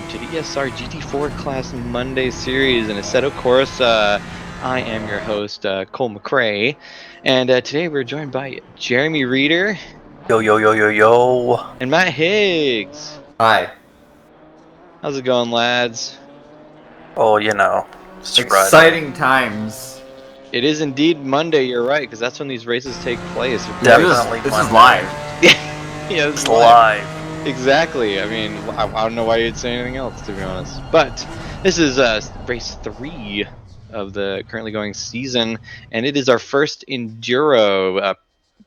to the ESR GT4 Class Monday Series. And Assetto Corsa, I am your host, Cole McRae. And today we're joined by Jeremy Reeder. Yo, yo, yo, yo, yo. And Matt Higgs. Hi. How's it going, lads? Oh, you know, it's Exciting times. It is indeed Monday, you're right, because that's when these races take place. Definitely This is Monday. live. Yeah, this It's is live. Exactly. I mean, I don't know why you'd say anything else, to be honest. But this is race 3 of the currently going season, and it is our first enduro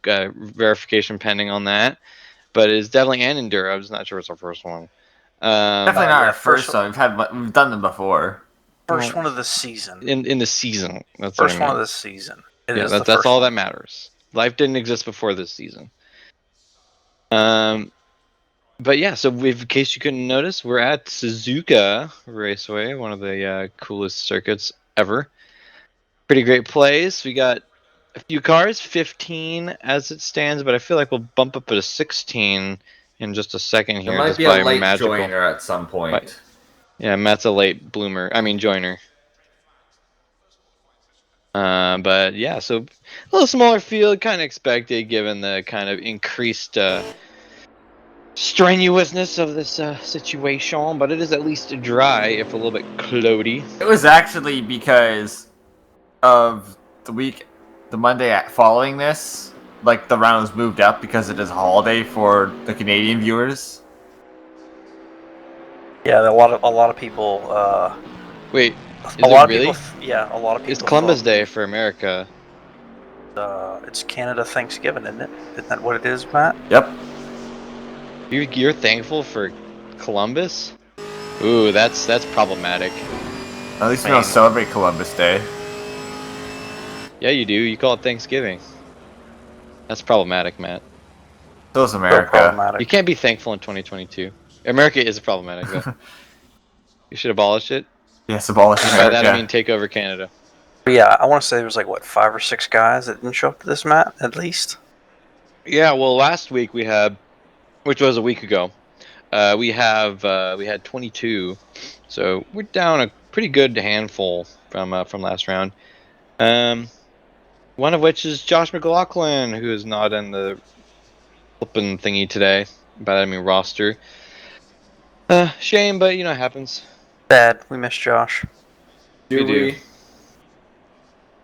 verification pending on that. But it is definitely an enduro. I'm just not sure it's our first one. Definitely not yeah, our first one. We've done them before. First one of the season. In the season. That's First what I one mean. of the season. It Yeah, is that's all that matters. Life didn't exist before this season. But yeah, so in case you couldn't notice, we're at Suzuka Raceway, one of the coolest circuits ever. Pretty great place. We got a few cars, 15 as it stands, but I feel like we'll bump up to 16 in just a second here. There might just be by a late magical joiner at some point. Yeah, Matt's a late bloomer. I mean, joiner. But yeah, so a little smaller field, kind of expected given the kind of increased strenuousness of this situation, but it is at least dry, if a little bit cloudy. It was actually because of the Monday following this. Like the round was moved up because it is a holiday for the Canadian viewers. Yeah, a lot of people. Wait, a lot of people. Yeah, a lot of people. It's Columbus Day for America. It's Canada Thanksgiving, isn't it? Isn't that what it is, Matt? Yep. You're thankful for Columbus? Ooh, that's problematic. At least we don't celebrate Columbus Day. Yeah, you do. You call it Thanksgiving. That's problematic, Matt. So is America. So problematic. You can't be thankful in 2022. America is problematic, though. You should abolish it. Yes, abolish America. By that I mean take over Canada. But yeah, I want to say there was like, what, 5 or 6 guys that didn't show up to this, Matt, at least? Yeah, well, last week we had, which was a week ago, we had 22, so we're down a pretty good handful from last round. One of which is Josh McLaughlin, who is not in the flipping thingy today. By that I mean roster. Shame, but you know, it happens. Bad. We miss Josh. We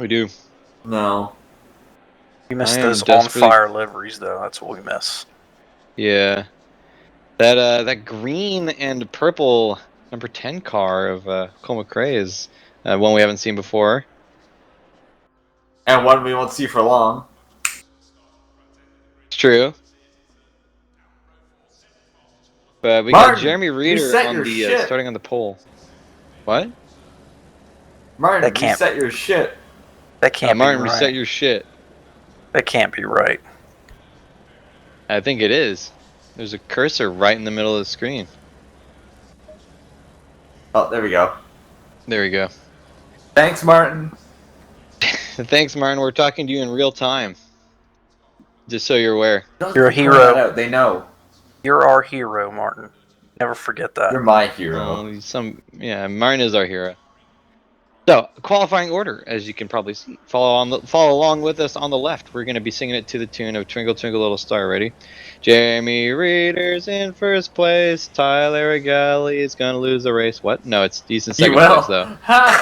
do. No. We miss those on-fire liveries, though. That's what we miss. Yeah. That green and purple number 10 car of Cole McRae is one we haven't seen before. And one we won't see for long. It's true. But we got Jeremy Reeder on the starting on the pole. What? Martin, reset your shit. That can't be right. Martin, reset your shit. That can't be right. I think it is. There's a cursor right in the middle of the screen. Oh, there we go. There we go. Thanks, Martin. Thanks, Martin. We're talking to you in real time. Just so you're aware. You're a hero. They know. You're our hero, Martin. Never forget that. You're my hero. Martin is our hero. So, qualifying order, as you can probably see. Follow along with us on the left. We're going to be singing it to the tune of Twinkle Twinkle Little Star. Ready? Jeremy Reeder's in first place. Tyler Galley is going to lose the race. What? No, he's in second place, though.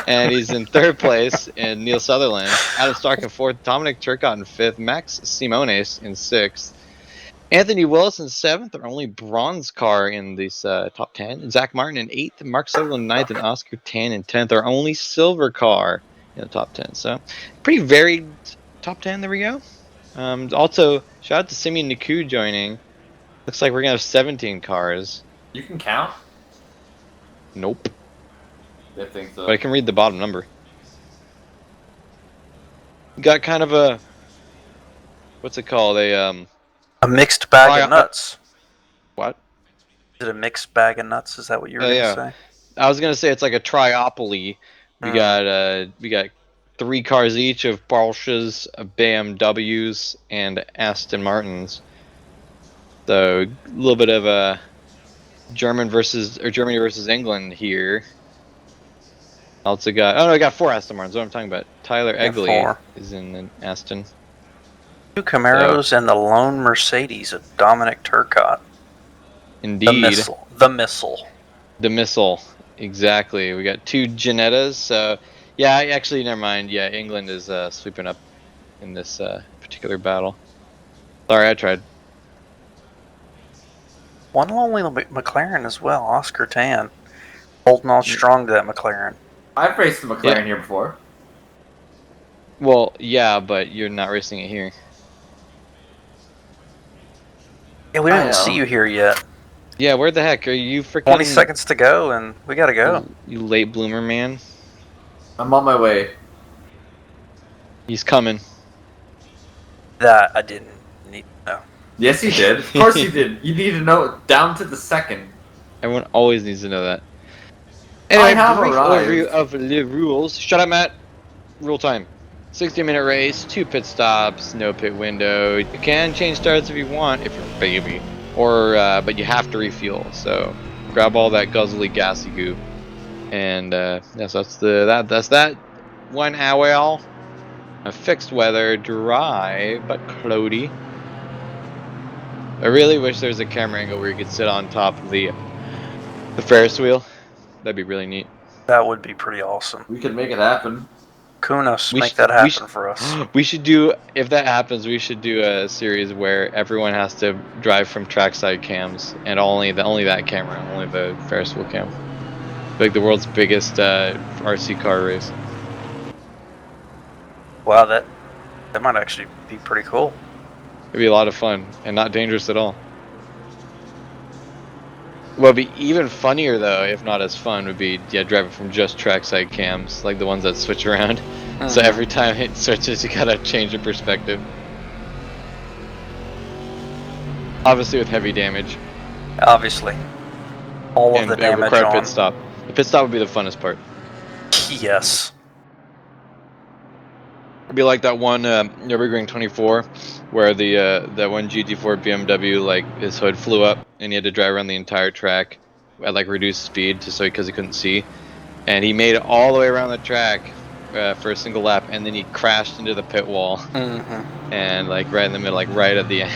And he's in third place, and Neil Sutherland. Adam Stark in fourth. Dominic Turcott in fifth. Max Simones in sixth. Anthony Willis in 7th, our only bronze car in this top 10. Zach Martin in 8th, Mark Sutherland 9th, and Oscar Tan in 10th, our only silver car in the top 10. So, pretty varied top 10. There we go. Also, shout out to Simeon Niku joining. Looks like we're going to have 17 cars. You can count? Nope. I think so. But I can read the bottom number. Got kind of a... What's it called? A mixed bag of nuts. What? Is it a mixed bag of nuts? Is that what you were going to say? I was going to say it's like a triopoly. We got 3 cars each of Porsches, BMWs, and Aston Martins. So a little bit of a Germany versus England here. Also got I got 4 Aston Martins. What I'm talking about. Tyler Yeah, Egley 4. is in an Aston. 2 Camaros and the lone Mercedes of Dominic Turcotte. The Indeed, missile. The missile. the missile. Exactly. We got 2 Ginettas. So yeah, actually, never mind. Yeah, England is sweeping up in this particular battle. Sorry, I tried. One lonely McLaren as well, Oscar Tan. Holding on strong to that McLaren. I've raced the McLaren Yeah. here before. Well, yeah, but you're not racing it here. Yeah, we don't even see you here yet. Yeah, where the heck are you? Freaking 20 seconds to go, and we gotta go. You late bloomer, man. I'm on my way. He's coming. That I didn't need to know. Yes, you did. Of course you did. You need to know it down to the second. Everyone always needs to know that. Anyway, I have brief arrived. overview of the rules. Shut up, Matt. Rule time. 60-minute race, 2 pit stops, no pit window. You can change starts if you want, if you're a baby, or but you have to refuel. So grab all that guzzly gassy goo, and yes, that's that 1 hour. A fixed weather, dry but cloudy. I really wish there was a camera angle where you could sit on top of the Ferris wheel. That'd be really neat. That would be pretty awesome. We could make it happen. Kunos, make that happen for us. We should do, if that happens, we should do a series where everyone has to drive from trackside cams, and only that camera, only the Ferris wheel cam. Like the world's biggest RC car race. Wow, that might actually be pretty cool. It'd be a lot of fun and not dangerous at all. What'd be even funnier though, if not as fun, would be driving from just trackside cams, like the ones that switch around. So every time it switches, you gotta change the perspective. Obviously with heavy damage. Obviously. All of the damage require on. pit stop. The pit stop would be the funnest part. Yes. It'd be like that one Nürburgring 24, where that one GT4 BMW, like his hood flew up and he had to drive around the entire track at like reduced speed because he couldn't see, and he made it all the way around the track for a single lap, and then he crashed into the pit wall, and like right in the middle, like right at the end.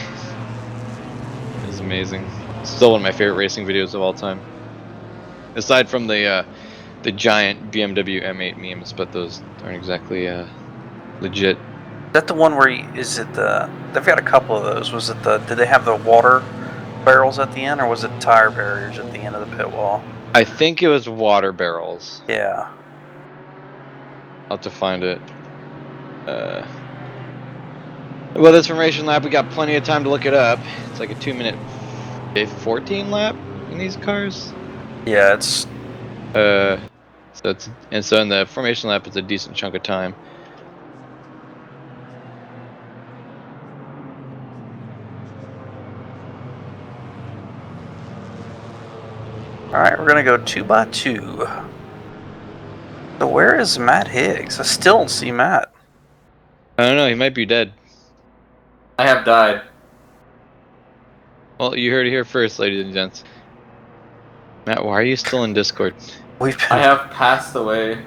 It was amazing. Still one of my favorite racing videos of all time. Aside from the giant BMW M8 memes, but those aren't exactly legit. Is that the one where they've got a couple of those. Was it did they have the water barrels at the end, or was it tire barriers at the end of the pit wall? I think it was water barrels. Yeah. I'll have to find it. Well, this formation lap, we got plenty of time to look it up. It's like a 2-minute 14 lap in these cars. Yeah, it's. So in the formation lap, it's a decent chunk of time. Alright, we're gonna go 2 by 2. So where is Matt Higgs? I still don't see Matt. I don't know, he might be dead. I have died. Well, you heard it here first, ladies and gents. Matt, why are you still in Discord? I have passed away.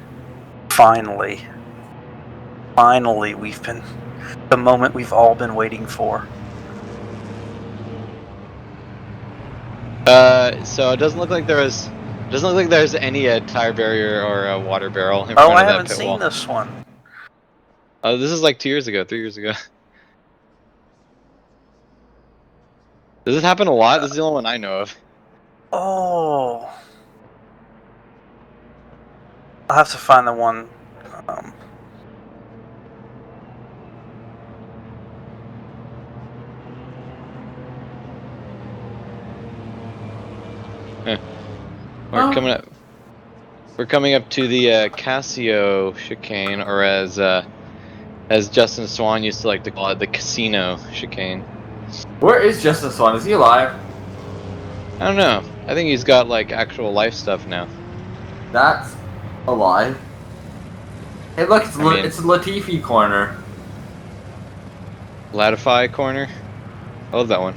Finally, we've been the moment we've all been waiting for. So it doesn't look like there's any tire barrier or a water barrel in front Oh, of I that haven't pit seen wall. this one. This is like 3 years ago. Does this happen a lot? This is the only one I know of. Oh. I'll have to find the one. We're coming up to the Casio chicane, or as Justin Swan used to like to call it, the Casino chicane. Where is Justin Swan? Is he alive? I don't know. I think he's got like actual life stuff now. That's alive. Hey, look, it's a Latifi corner. Latify corner. I love that one.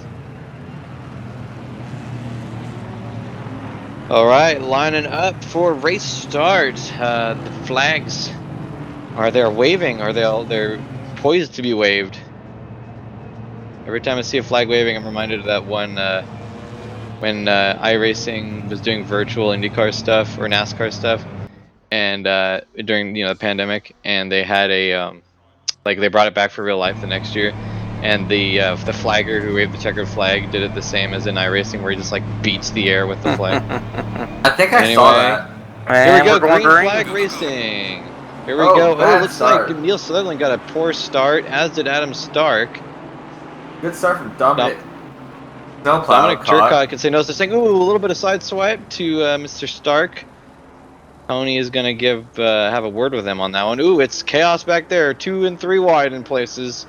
All right, lining up for race start. The flags are they waving? Are they're poised to be waved? Every time I see a flag waving, I'm reminded of that one when iRacing was doing virtual IndyCar stuff or NASCAR stuff, and during the pandemic, and they had a like they brought it back for real life the next year, and the flagger who waved the checkered flag did it the same as in iRacing, where he just like beats the air with the flag. I think I saw Anyway, that. here we And go, we're going green green. flag racing. Here we Oh, go. Oh, bad looks start. like Neil Sutherland got a poor start, as did Adam Stark. Good start from Dominic. Snowplow Dominic caught. Turcotte can say no such thing. Ooh, a little bit of side swipe to Mr. Stark. Tony is gonna have a word with him on that one. Ooh, it's chaos back there. 2 and 3 wide in places.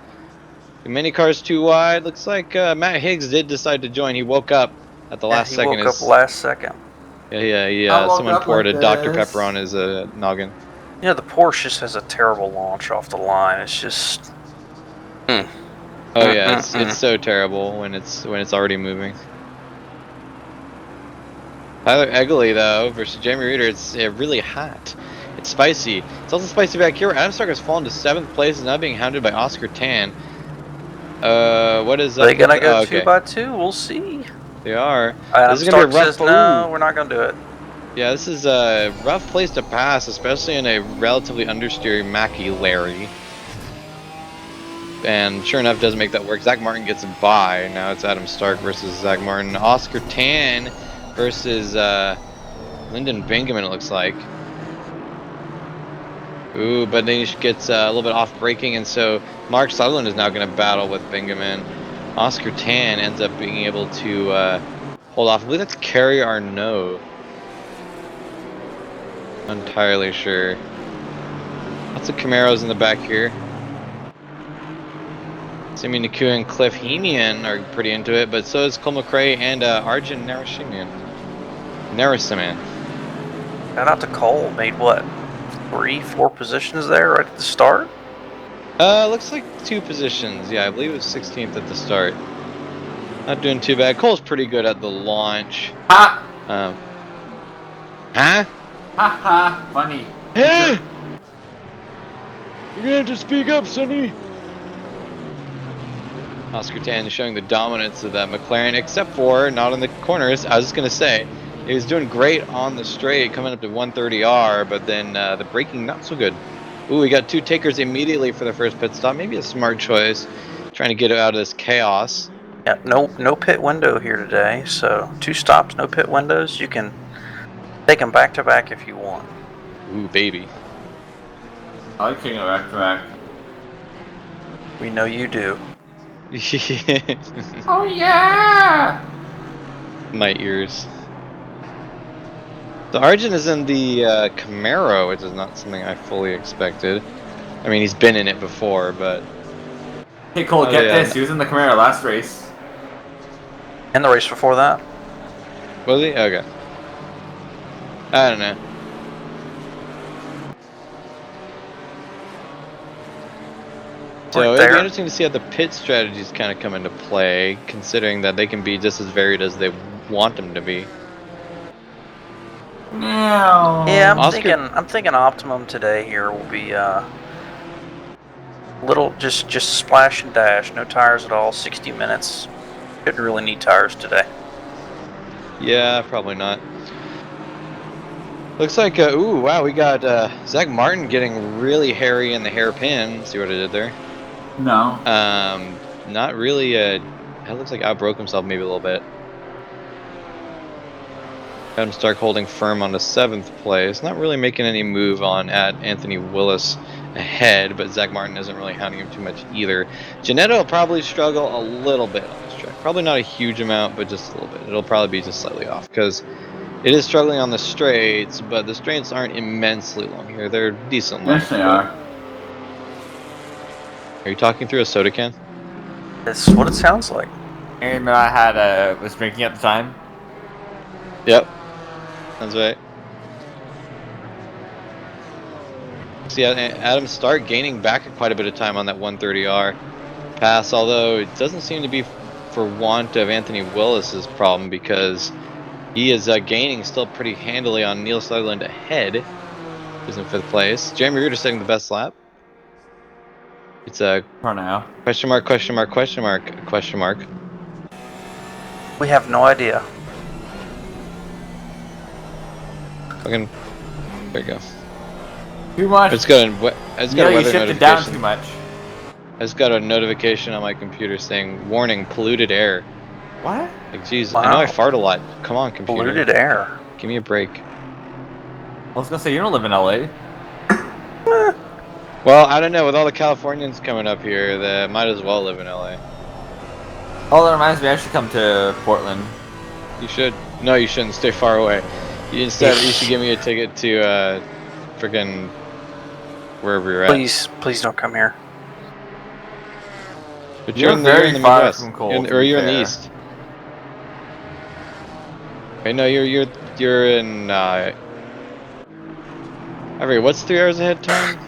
The mini car's too wide. Looks like Matt Higgs did decide to join. He woke up at the Yeah, last he second. woke up last second. I woke Someone up poured like a Dr. this. Pepper on his noggin. Yeah, the Porsche just has a terrible launch off the line. It's just. Oh yeah, it's so terrible when it's already moving. Tyler Egley though versus Jamie Reeder, it's really hot. It's spicy. It's also spicy back here. Adam Stark has fallen to 7th place and now being hounded by Oscar Tan. What is up? They gonna go okay. 2 by 2? We'll see. They are. Adam This is gonna Stark be a rough. says no, we're not gonna do it. Yeah, this is a rough place to pass, especially in a relatively understeer Mackie Larry. And sure enough, doesn't make that work. Zach Martin gets a bye. Now it's Adam Stark versus Zach Martin. Oscar Tan versus Lyndon Bingaman, it looks like. Ooh, but then he gets a little bit off braking, and so Mark Sutherland is now going to battle with Bingaman. Oscar Tan ends up being able to hold off. I believe that's Kerry Arnaud. Not entirely sure. Lots of Camaros in the back here. Simi Naku and Cliff Hemian are pretty into it, but so is Cole McRae and Arjun Narasimian. Shout out to Cole. Made what? 3-4 positions there right at the start? Looks like 2 positions. Yeah, I believe it was 16th at the start. Not doing too bad. Cole's pretty good at the launch. Ha! Huh? Ha ha! Funny. Hey! You're gonna have to speak up, Sonny. Oscar Tan showing the dominance of that McLaren, except for not in the corners. I was just gonna say, he was doing great on the straight, coming up to 130R, but then the braking not so good. Ooh, we got 2 takers immediately for the first pit stop. Maybe a smart choice, trying to get out of this chaos. Yeah, no pit window here today. So 2 stops, no pit windows. You can take them back to back if you want. Ooh, baby. I like taking it back to back. We know you do. Oh yeah! My ears. The Arjun is in the Camaro, which is not something I fully expected. I mean, he's been in it before, but... Hey Cole, get this. He was in the Camaro last race. And the race before that? Was he? Okay. I don't know. So Right it'll there. be interesting to see how the pit strategies kind of come into play, considering that they can be just as varied as they want them to be. No. Yeah, Oscar- I'm thinking optimum today here will be little just splash and dash, no tires at all, 60 minutes. Didn't really need tires today. Yeah, probably not. Looks like, ooh, wow, we got Zach Martin getting really hairy in the hairpin. See what I did there? No. Not really. It looks like outbroke himself maybe a little bit. Adam Stark holding firm on the 7th place. Not really making any move on at Anthony Willis ahead, but Zach Martin isn't really hounding him too much either. Janetta will probably struggle a little bit on this track. Probably not a huge amount, but just a little bit. It'll probably be just slightly off because it is struggling on the straights, but the straights aren't immensely long here. They're decent long. Yes, they are. Are you talking through a soda can? That's what it sounds like. And I was drinking at the time. Yep. That's right. See, Adam Stark gaining back quite a bit of time on that 130R pass, although it doesn't seem to be for want of Anthony Willis's problem because He is gaining still pretty handily on Neil Sutherland ahead. Who's in 5th place. Jeremy Reuter setting the best lap. It's a For now. question mark, question mark, question mark, question mark. We have no idea. Fucking, there you go. Too much. It's got a You weather shifted down notification. too much. I just got a notification on my computer saying, warning, polluted air. What? Like, jeez, Wow. I know I fart a lot. Come on, computer. Polluted air. Give me a break. I was gonna say, you don't live in LA. Well, I don't know. With all the Californians coming up here, they might as well live in LA. Oh, that reminds me, I should come to Portland. You should. No, you shouldn't. Stay far away. You should give me a ticket to freaking wherever you're at. Please don't come here. But You're you're very in the far Midwest, from cold, or to be you're in the fair. East. Okay, no, you're in. Every what's 3 hours ahead time?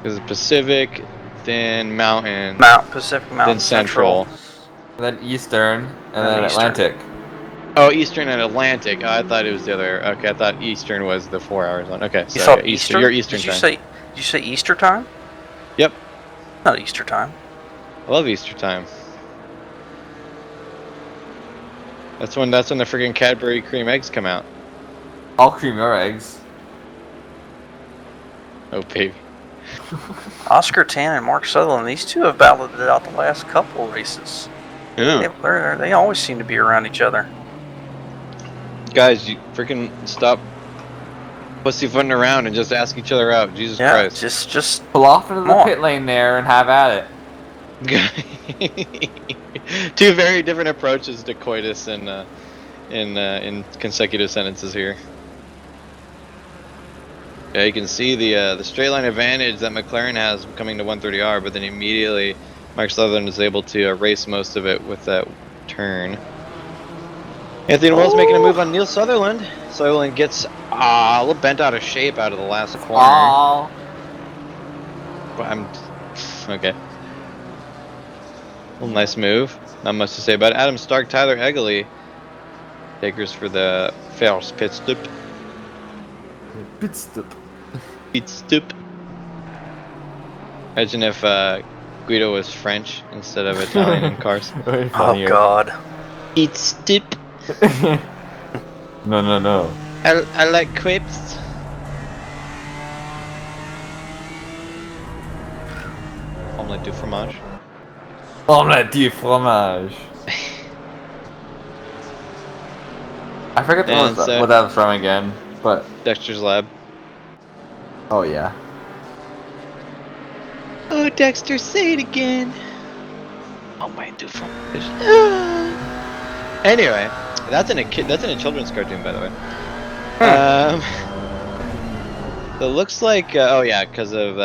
Because Pacific, then Mountain, Pacific then Mountain Central. And then Eastern, and then Eastern. Atlantic. Oh, Eastern and Atlantic. Oh, I thought it was the other. Okay, I thought Eastern was the 4 hours one. Okay, so You thought yeah, Eastern? You're Eastern Did you time. say? Did you say Easter time? Yep, Not Easter time. I love Easter time. That's when the freaking Cadbury cream eggs come out. I'll cream your eggs. Oh baby. Oscar Tan and Mark Sutherland. These two have battled it out the last couple of races. Yeah. They always seem to be around each other. Guys, you freaking stop pussyfooting around and just ask each other out. Jesus Yeah, Christ. just Pull off into Come the on. pit lane there and have at it. Two very different approaches to coitus in consecutive sentences here. Yeah, you can see the straight line advantage that McLaren has coming to 130R, but then immediately Mark Sutherland is able to erase most of it with that turn. Anthony Will's making a move on Neil Sutherland. Sutherland gets a little bent out of shape out of the last corner. Aww. But okay. Well, nice move. Not much to say about it. Adam Stark, Tyler Egley, takers for the first pit stop. Pit stop. Pit stop. Imagine if Guido was French instead of Italian in cars. Very oh funny. god. Pit stop. No. I like crepes. Omelette du fromage. Omelette du fromage. I forget And what so- that was from again, but Dexter's Lab. oh yeah. Oh, Dexter, say it again. Omelette du fromage. Anyway, that's in a children's cartoon, by the way. So it looks like, oh yeah, because of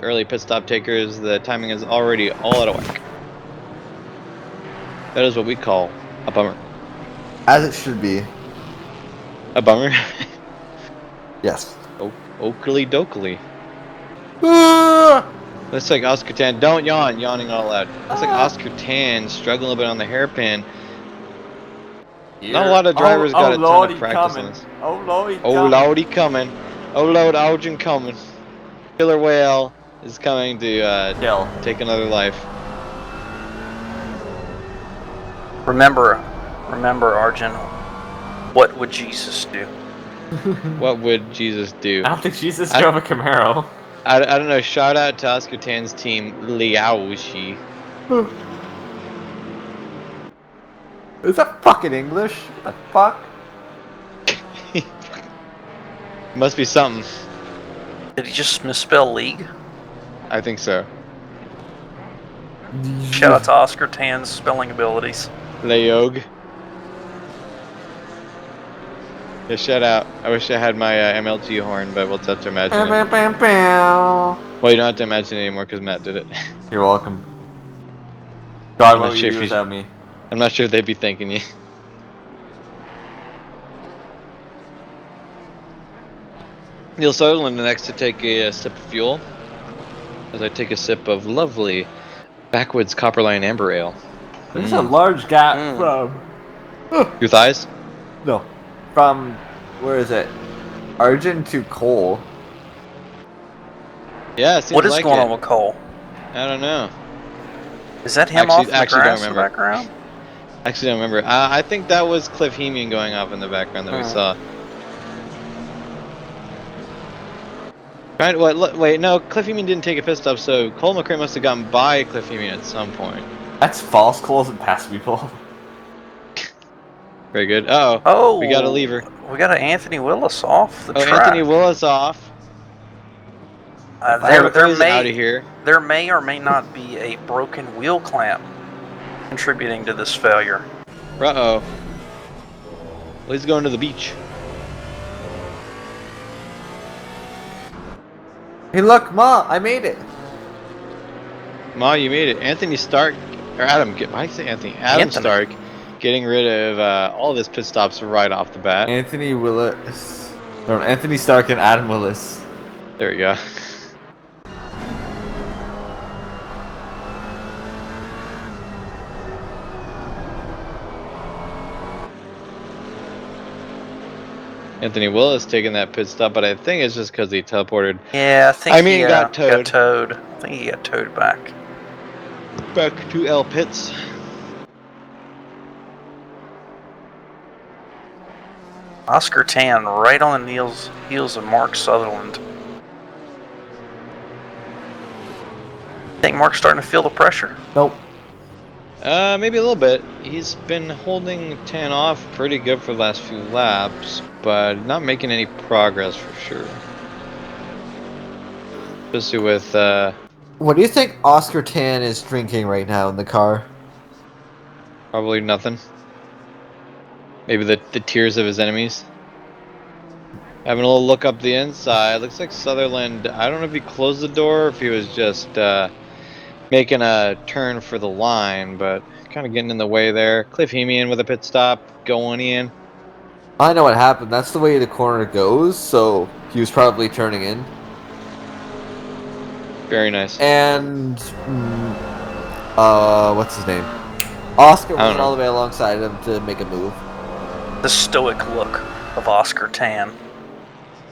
early pit stop takers, the timing is already all out of whack. That is what we call a bummer. As it should be. A bummer? Yes. Oakley dokley. Looks like Oscar Tan. Don't yawn, yawning all loud. Looks like Oscar Tan struggling a bit on the hairpin. Not a lot of drivers got a ton of practice on this. Oh lordy Oh lordy coming. Oh lord, Algin coming. Killer Whale is coming to Kill. take another life. Remember, Arjun. What would Jesus do? What would Jesus do? I don't think Jesus drove a Camaro. I don't know. Shout out to Oscar Tan's team, Liaoshi. Is that fucking English? What the fuck? Must be something. Did he just misspell league? I think so. Shout out to Oscar Tan's spelling abilities. Leog. Yeah, shout out. I wish I had my MLG horn, but we'll have to imagine it. Well, you don't have to imagine it anymore because Matt did it. You're welcome. God, I'm what not would sure you if do you- without me? I'm not sure if they'd be thanking you. Neil Sutherland next to take a sip of fuel. As I take a sip of lovely backwoods Copperline Amber Ale. There's a large gap Mm. from. Your thighs? No. From, where is it? Argent to Cole. Yeah, it seems What is like going it. on with Cole? I don't know. Is that him off in the Actually don't grass in the remember. background? Actually don't remember. I think that was Cliff Hemian going off in the background that we saw. Right? What? Wait, no. Cliff Hemian didn't take a pit stop, so Cole McRae must have gotten by Cliff Hemian at some point. That's false. Cole doesn't pass people. Very good. Uh oh. Oh, We got a lever. We got an Anthony Willis off the Oh, track. Anthony Willis off. There out of here. There may or may not be a broken wheel clamp contributing to this failure. Uh-oh. Well, he's going to the beach. Hey, look, Ma, I made it. Ma, you made it. Anthony Stark, or Adam, why did I say Anthony? Adam Stark getting rid of all of his pit stops right off the bat. Anthony Willis. No, Anthony Stark and Adam Willis. There we go. Anthony Willis taking that pit stop, but I think it's just because he teleported. Yeah, I think he got towed. I think he got towed back. Back to L pits. Oscar Tan right on the heels of Mark Sutherland. Think Mark's starting to feel the pressure? Nope. Maybe a little bit. He's been holding Tan off pretty good for the last few laps, but not making any progress for sure. Especially with, What do you think Oscar Tan is drinking right now in the car? probably nothing. Maybe the tears of his enemies. Having a little look up the inside. Looks like Sutherland, I don't know if he closed the door or if he was just making a turn for the line, but kind of getting in the way there. Cliff Hemian with a pit stop going in. I know what happened. That's the way the corner goes, so he was probably turning in. Very nice. And, what's his name? Oscar went all the way alongside him to make a move. The stoic look of Oscar Tan.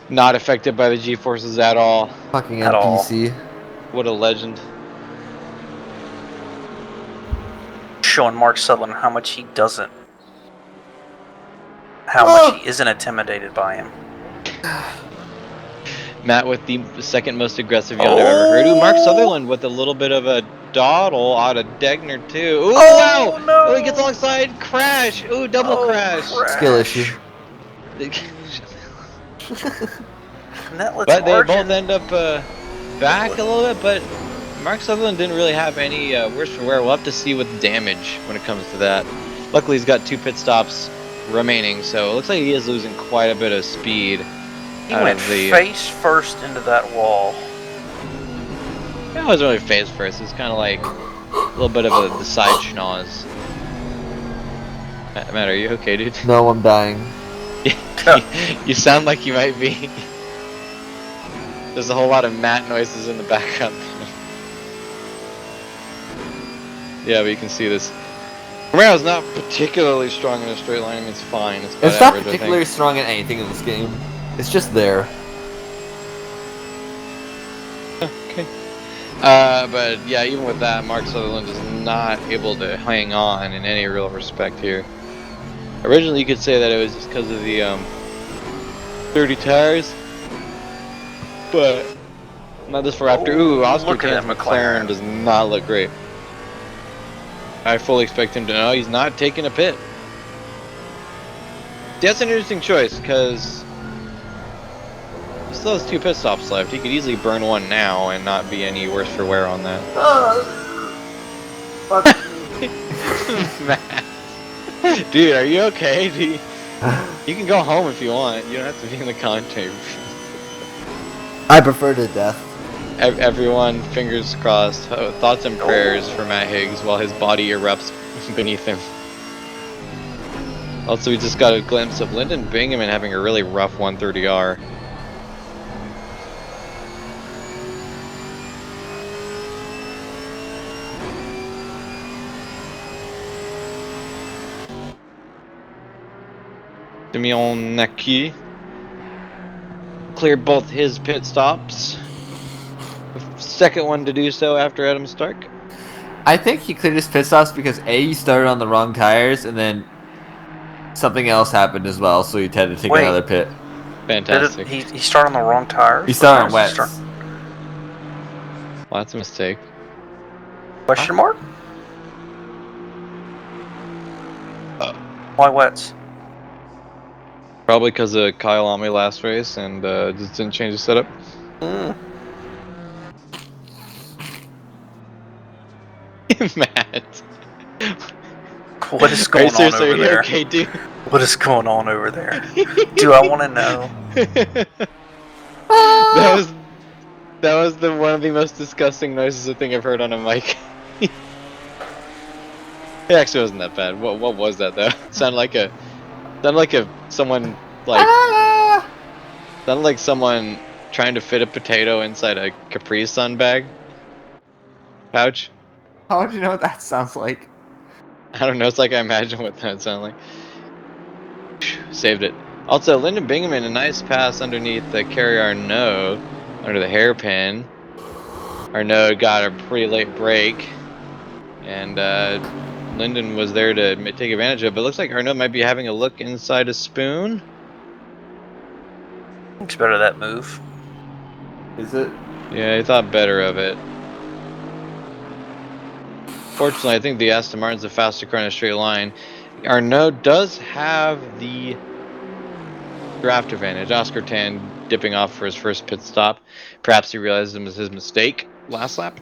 Not affected by the G-forces at all. Fucking At all. NPC. What a legend. Showing Mark Sutherland how much he doesn't. How much he isn't intimidated by him. Matt with the second most aggressive yawn I've ever heard. Ooh, Mark Sutherland with a little bit of a dawdle out of Degner too. Ooh, wow! No. Oh, he gets alongside. Crash! Ooh, double crash. Skill issue. But they both end up back a little bit, but Mark Sutherland didn't really have any worse for wear. We'll have to see with damage when it comes to that. Luckily, he's got 2 pit stops remaining, so it looks like he is losing quite a bit of speed. He went face first into that wall. It wasn't really face first. It was kind of like a little bit of the side schnoz. Matt, are you okay, dude? No, I'm dying. You sound like you might be. There's a whole lot of Matt noises in the background. Yeah, but you can see this. Camaro's not particularly strong in a straight line. I mean, it's fine. It's It's average, not particularly strong in anything in this game. It's just there. Okay. But yeah, even with that, Mark Sutherland is not able to hang on in any real respect here. Originally, you could say that it was just because of the dirty tires, but not this for after. Ooh, Oscar Tan's McLaren does not look great. I fully expect him to know he's not taking a pit. That's an interesting choice because he still has 2 pit stops left. He could easily burn one now and not be any worse for wear on that. Matt. Dude, are you okay? You can go home if you want. You don't have to be in the commentary. I prefer to death. Everyone, fingers crossed. Thoughts and prayers for Matt Higgs while his body erupts beneath him. Also, we just got a glimpse of Lyndon Bingaman having a really rough 130R. Simeon Neki cleared both his pit stops. The second one to do so after Adam Stark. I think he cleared his pit stops because A, he started on the wrong tires, and then something else happened as well, so he had to take Wait. another pit. Fantastic. He started on the wrong tires? He started on What tires did wets. he Well, that's a mistake. start? Question mark? Why wets? Probably because of Kyalami last race and just didn't change the setup. Matt. What is going on seriously, over are you there? okay, dude? What is going on over there? Do I want to know? that was the one of the most disgusting noises I think I've heard on a mic. It actually wasn't that bad. What was that though? Sounded like someone trying to fit a potato inside a Capri Sun bag pouch. How would you know what that sounds like? I don't know. It's like I imagine what that sounded like. Saved it. Also, Lyndon Bingaman, a nice pass underneath the Kerry Arnaud under the hairpin. Arnaud got a pretty late break, and Lyndon was there to take advantage of it. But it looks like Arnaud might be having a look inside a spoon. It's better that move. Is it? Yeah, he thought better of it. Fortunately, I think the Aston Martin's the faster car in a straight line. Arnaud does have the draft advantage. Oscar Tan dipping off for his first pit stop. Perhaps he realized it was his mistake last lap.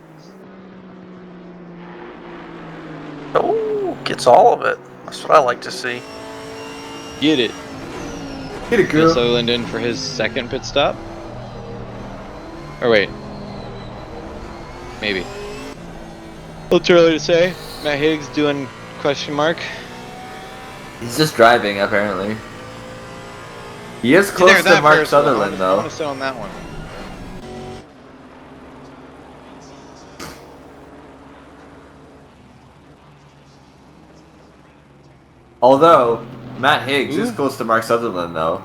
Oh, gets all of it. That's what I like to see. Get it. Get it, girl. So Lyndon for his second pit stop. Or wait. Maybe. A little too early to say. Matt Higgs doing question mark. He's just driving, apparently. He is close There, to that Mark first one. Sutherland, I though. want to sit on that one. Although, Matt Higgs is Ooh. close to Mark Sutherland, though.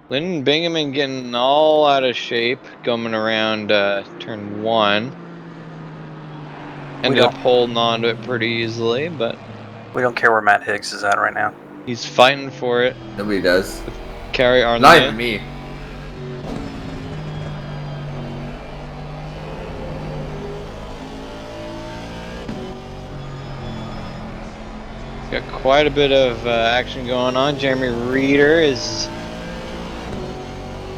Lyndon Bingaman getting all out of shape coming around turn 1. Ended up holding on to it pretty easily, but We don't care where Matt Higgs is at right now. he's fighting for it. Nobody does. Carry Arnaud. Not even me. Got quite a bit of action going on. Jeremy Reeder is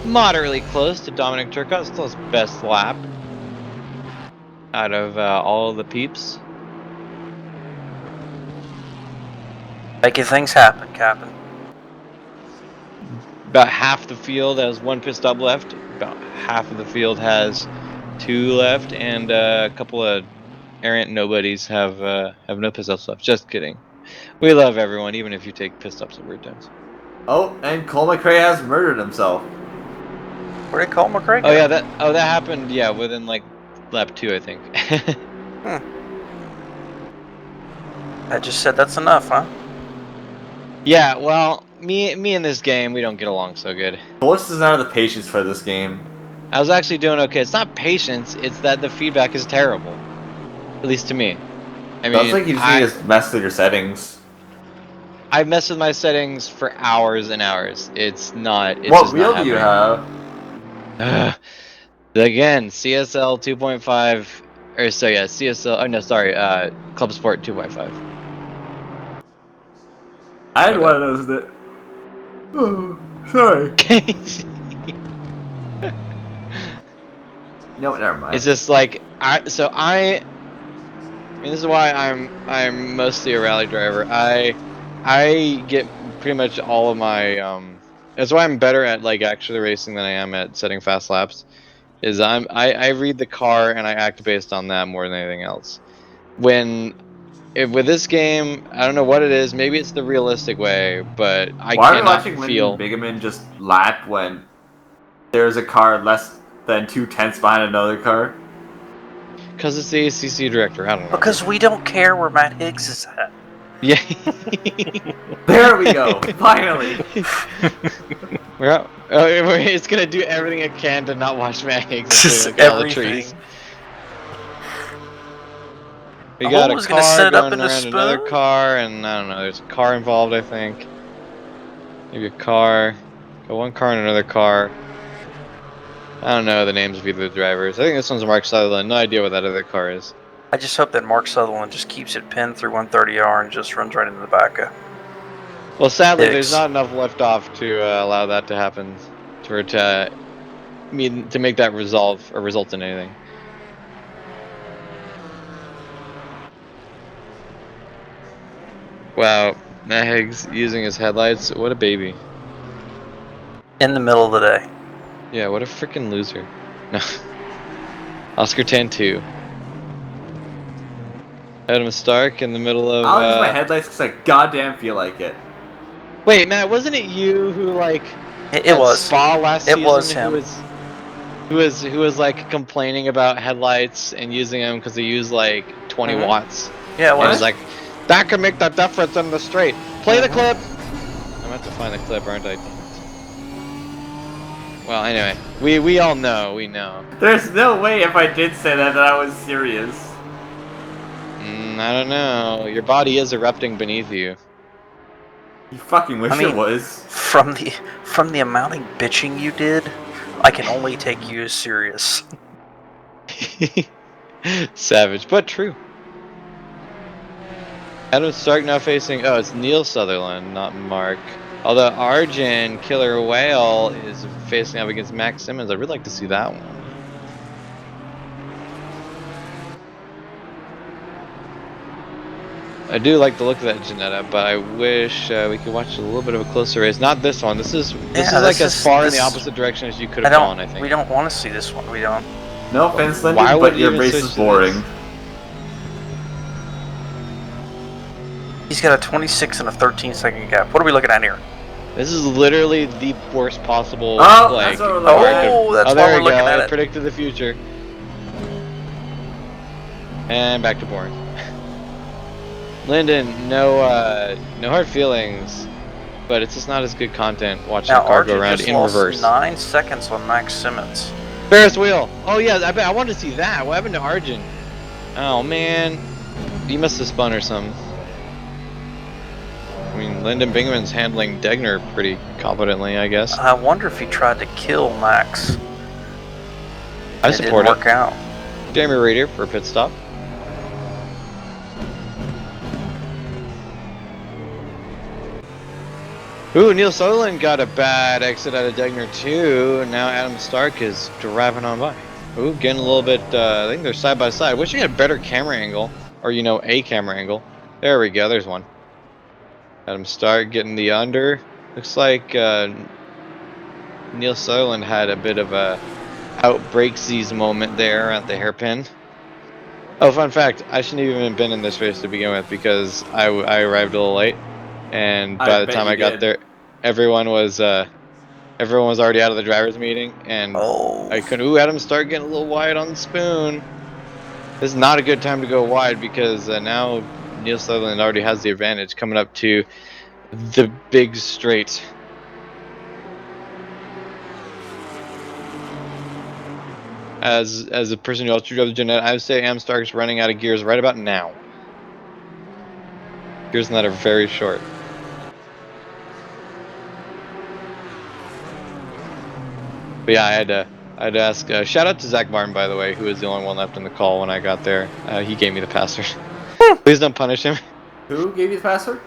moderately close to Dominic Turcotte. Still his best lap out of all of the peeps. Making things happen, Captain. About half the field has one pit stop left. About half of the field has 2 left, and a couple of errant nobodies have no pit stops left. Just kidding. We love everyone, even if you take pit stops at weird times. Oh, and Cole McRae has murdered himself. Where did Cole McRae go? Oh yeah, that happened. Yeah, within like lap 2, I think. I just said that's enough, huh? Yeah, well, me in this game, we don't get along so good. Cole just doesn't have the patience for this game. I was actually doing okay. It's not patience; it's that the feedback is terrible. At least to me. I mean, Sounds like you just need to mess with your settings. I've messed with my settings for hours and hours. It's not. It's What just wheel not do you happening. have? Again, CSL 2.5, or so yeah, CSL. Oh no, sorry, Club Sport 2.5. I had one of those that. Oh, sorry. No, never mind. It's just like I mean, this is why I'm mostly a rally driver. I get pretty much all of my that's why I'm better at like actually racing than I am at setting fast laps. Is I read the car and I act based on that more than anything else. With this game, I don't know what it is. Maybe it's the realistic way, but I Why are we cannot watching feel. Lyndon Bingaman just lap when there's a car less than 2/10 behind another car? Because it's the ACC director. I don't know. Because we don't care where Matt Higgs is at. Yeah. There we go. Finally. We're out. Oh, it's gonna do everything it can to not watch Mags Just until we get all the trees. everything. We I got a was gonna car set it up going into around another spoon. car, and I don't know. There's a car involved, I think. Maybe a car. Got one car and another car. I don't know the names of either of the drivers. I think this one's Mark Sutherland. No idea what that other car is. I just hope that Mark Sutherland just keeps it pinned through 130R and just runs right into the back of Well, sadly, Hicks. there's not enough left off to allow that to happen, for it to make that resolve or result in anything. Wow, Mags using his headlights. What a baby. in the middle of the day. Yeah, what a freaking loser. No. Oscar Tan 2. Adam Stark in the middle of. I'll use my headlights because I goddamn feel like it. Wait, Matt, wasn't it you who like It at was. Spa last It season was him. who was like complaining about headlights and using them because they use like 20 Mhm. watts? Yeah, it And was. he's like, that can make the difference in the straight. Play the clip. I'm about to find the clip, aren't I? Well, anyway, we all know, we know. There's no way if I did say that I was serious. I don't know. Your body is erupting beneath you. You fucking wish I mean- it was. From the amount of bitching you did, I can only take you as serious. Savage, but true. Adam Stark now facing. Oh, it's Neil Sutherland, not Mark. Although Arjun Killer Whale is facing up against Max Simmons. I'd really like to see that one. I do like the look of that Janetta, but I wish we could watch a little bit of a closer race. Not this one. This is like as far in the opposite direction as you could have gone, I think. We don't want to see this one. We don't. No offense, Why Lyndon, would but we your even race switch is to boring. this? He's got a 26 and a 13-second gap. What are we looking at here? This is literally the worst possible. Oh, like, that's what we're looking at. Oh, that's oh, why there we're we looking go. at I it. predicted the future. And back to boring. Lyndon, no hard feelings, but it's just not as good content watching Now, a car go Archie around just in lost reverse. 9 seconds on Max Simmons. Ferris wheel. Oh yeah, I wanted to see that. What happened to Arjun? Oh man, he must have spun or something. I mean, Lyndon Bingman's handling Degner pretty competently, I guess. I wonder if he tried to kill Max. I It support didn't it. work out. Jeremy Rader for a pit stop. Ooh, Neil Sutherland got a bad exit out of Degner too, and now Adam Stark is driving on by. Ooh, getting a little bit, I think they're side by side. Wish you had a better camera angle, or a camera angle. There we go, there's one. Adam Stark getting the under. Looks like Neil Sutherland had a bit of a outbreaksies moment there at the hairpin. Oh, fun fact, I shouldn't have even been in this race to begin with because I arrived a little late. And by the time I got there, everyone was already out of the driver's meeting, and I couldn't. Ooh, Adam Stark getting a little wide on the spoon. This is not a good time to go wide because now Neil Sutherland already has the advantage coming up to the big straight. As a person who also drove the Jeanette, I would say Adam Stark's running out of gears right about now. Gears in that are very short. But yeah, I had to ask. Shout out to Zach Martin, by the way, who was the only one left in the call when I got there. He gave me the password. Please don't punish him. Who gave you the password?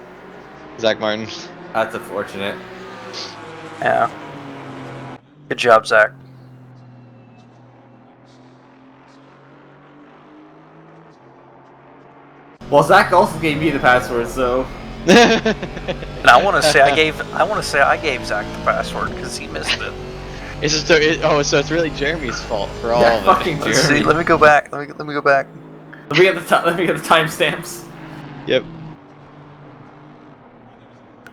Zach Martin. That's unfortunate. Yeah. Good job, Zach. Well, Zach also gave me the password, so. And I want to say I gave Zach the password because he missed it. It's just so it's really Jeremy's fault for all Yeah, of fucking it. Let's see. Jeremy. Let me go back. Let me go back. Let me get the timestamps. Yep.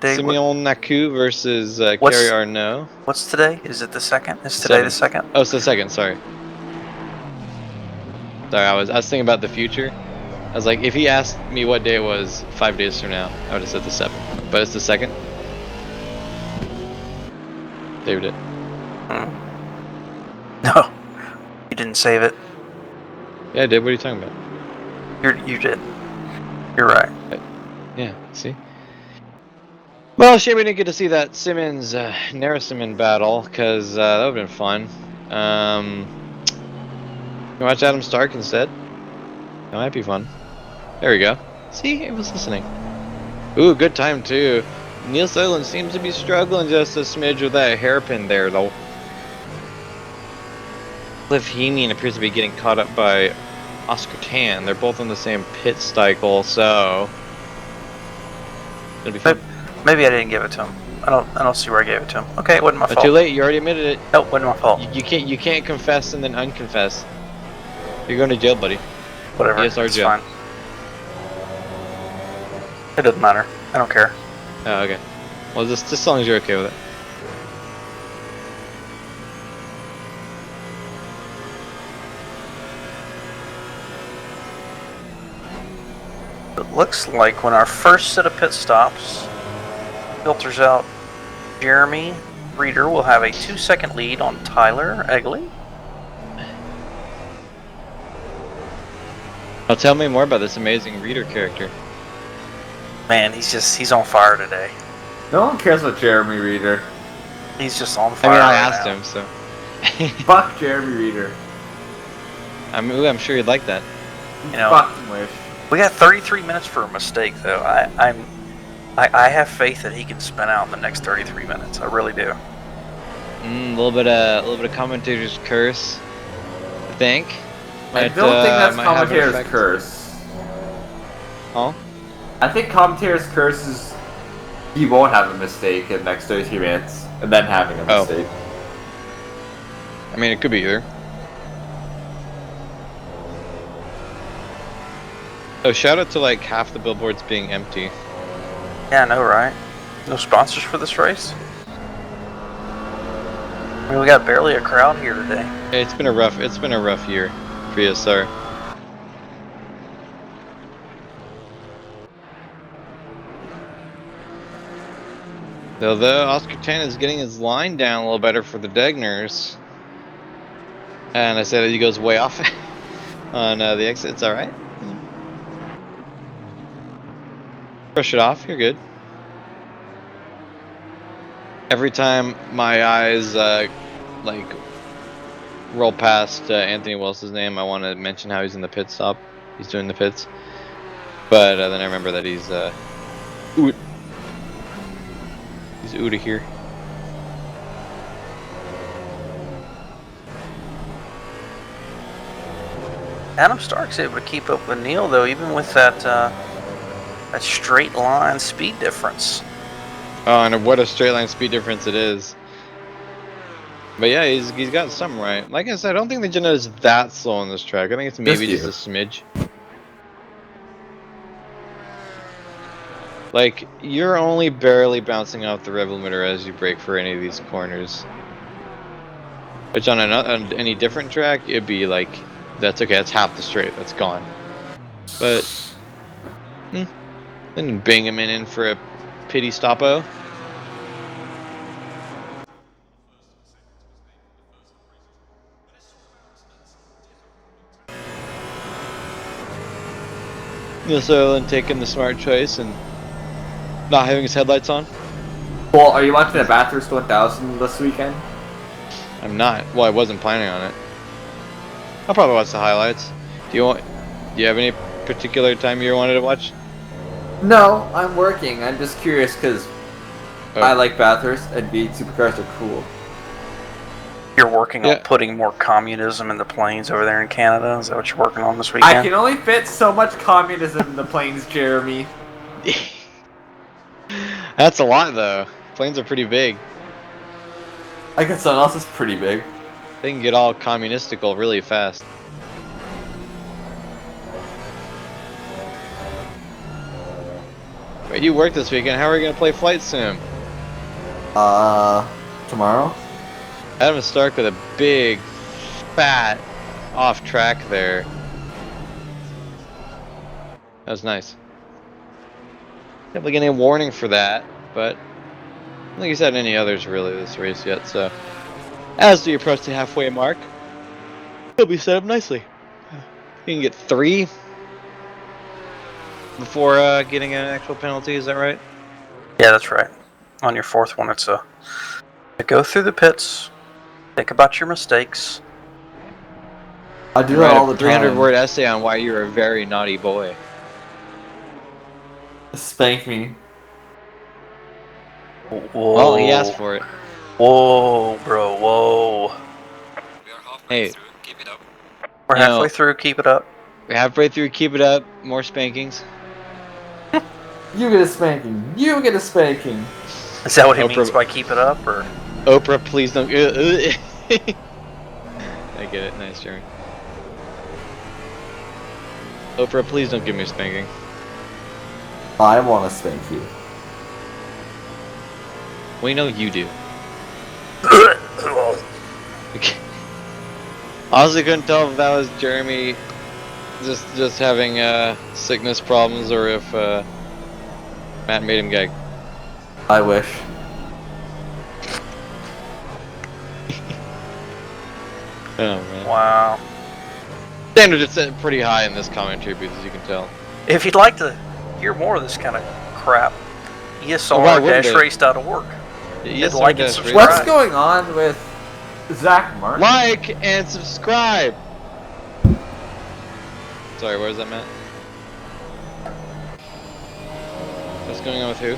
Dave, Simeon Naku versus What's- Kerry Arnaud. what's today? Is it the second? Is today the second? Oh, it's the second. Sorry. Sorry, I was thinking about the future. I was like, if he asked me what day it was 5 days from now, I would have said the 7th. But it's the 2nd. Saved it. No, you didn't save it. Yeah, I did. What are you talking about? You did. You're right. Yeah, see? Well, shame we didn't get to see that Simmons Narasimhan battle, because that would have been fun. You watch Adam Stark instead? That might be fun. There we go. See, it was listening. Ooh, good time too. Neil Sutherland seems to be struggling just a smidge with that hairpin there, though. Cliff Heaney appears to be getting caught up by Oscar Tan. They're both in the same pit cycle, so it'll be fun. Maybe I didn't give it to him. I don't see where I gave it to him. Okay, it wasn't my fault. Too late. You already admitted it. Nope, wasn't my fault. You can't confess and then unconfess. You're going to jail, buddy. Whatever. ESR it's jail. fine. It doesn't matter. I don't care. Oh, okay. Well, just as long as you're okay with it. It looks like when our first set of pit stops filters out, Jeremy Reeder will have a 2-second lead on Tyler Egley. Now tell me more about this amazing Reader character. Man, he's on fire today. No one cares about Jeremy Reeder. He's just on I fire. mean, I right asked now. him, so. Fuck Jeremy Reeder. I'm sure you'd like that. You know, Fucking wish. we got 33 minutes for a mistake, though. I have faith that he can spin out in the next 33 minutes. I really do. A little bit of commentator's curse, I think. I don't think that's might have an commentator's effect. curse. Huh? I think commentator's curse is he won't have a mistake in the next 33 minutes, and then having a Oh. mistake. I mean, it could be either. So shout out to like half the billboards being empty. Yeah, I know, right? No sponsors for this race? I mean, we got barely a crowd here today. It's been a rough year for ESR. Though Oscar Tan is getting his line down a little better for the Degners. And I said that he goes way off on the exit. It's alright. Brush it off, you're good. Every time my eyes like roll past Anthony Wilson's name, I want to mention how he's in the pit stop. He's doing the pits. But then I remember that he's Uda here. Adam Stark's able to keep up with Neil, though, even with that that straight line speed difference. Oh, and what a straight line speed difference it is. But yeah, he's got something right. Like I said, I don't think the Jenna is that slow on this track. I think it's maybe just a smidge. Like, you're only barely bouncing off the rev limiter as you brake for any of these corners. Which on any different track, it'd be like, that's okay, that's half the straight, that's gone. But, then bang him in for a pity stoppo. Neil Sutherland taking the smart choice and not having his headlights on. Well, are you watching the Bathurst 1000 this weekend? I'm not. Well, I wasn't planning on it. I'll probably watch the highlights. Do you have any particular time you wanted to watch? No, I'm working. I'm just curious because I like Bathurst and B, supercars are cool. You're working on putting more communism in the planes over there in Canada? Is that what you're working on this weekend? I can only fit so much communism in the planes, Jeremy. That's a lot, though. Planes are pretty big. I guess something else is pretty big. They can get all communistical really fast. Wait, you work this weekend. How are we gonna play Flight Sim? Tomorrow? Adam Stark with a big, fat off track there. That was nice. Definitely getting a warning for that, but I don't think he's had any others really this race yet. So as we approach the halfway mark, he'll be set up nicely. You can get 3 before getting an actual penalty. Is that right? Yeah, that's right. On your 4th one, it's a go through the pits, think about your mistakes. I do Write that all a the time. 300-word essay on why you're a very naughty boy. Spank me. Whoa. Well, he asked for it. Whoa, bro, whoa. Hey, We're You know- halfway through, keep it up. we're halfway through. Keep it up. More spankings. You get a spanking. You get a spanking. Is that what he Oprah- means by keep it up, or? Oprah, please don't. I get it. Nice, Jeremy. Oprah, please don't give me a spanking. I want to spank you. We know you do. Honestly, couldn't tell if that was Jeremy just having sickness problems or if Matt made him gag. I wish. Oh man. Wow. Standard is set pretty high in this commentary booth, as you can tell. If you'd like to hear more of this kind of crap, why wouldn't they? ESR-race.org. Yes, like and Dash subscribe. Radio. What's going on with Zach Martin? Like and subscribe. Sorry, what was that, Matt? What's going on with who?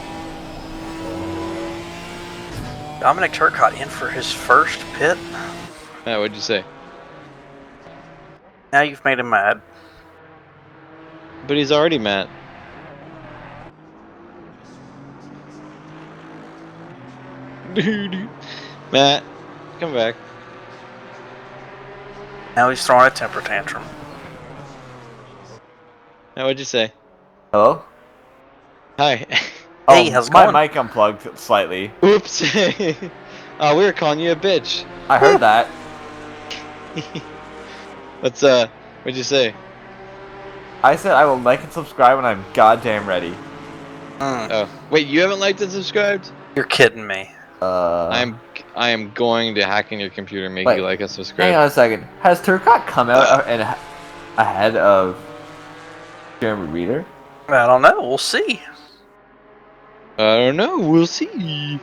Dominic Turcotte in for his first pit. Matt, what'd you say? Now you've made him mad. But he's already Matt. Matt, come back. Now he's throwing a temper tantrum. Matt, what'd you say? Hello? Hi. Hey, how's it my going? mic unplugged slightly. Oops. We were calling you a bitch. I heard that. What'd you say? I said I will like and subscribe when I'm goddamn ready. Oh, wait, you haven't liked and subscribed? You're kidding me. I am going to hack in your computer and make Wait, you like and subscribe. Hang on a second. Has Turcotte come out and ahead of Jeremy Reader? I don't know. We'll see. I don't know. We'll see.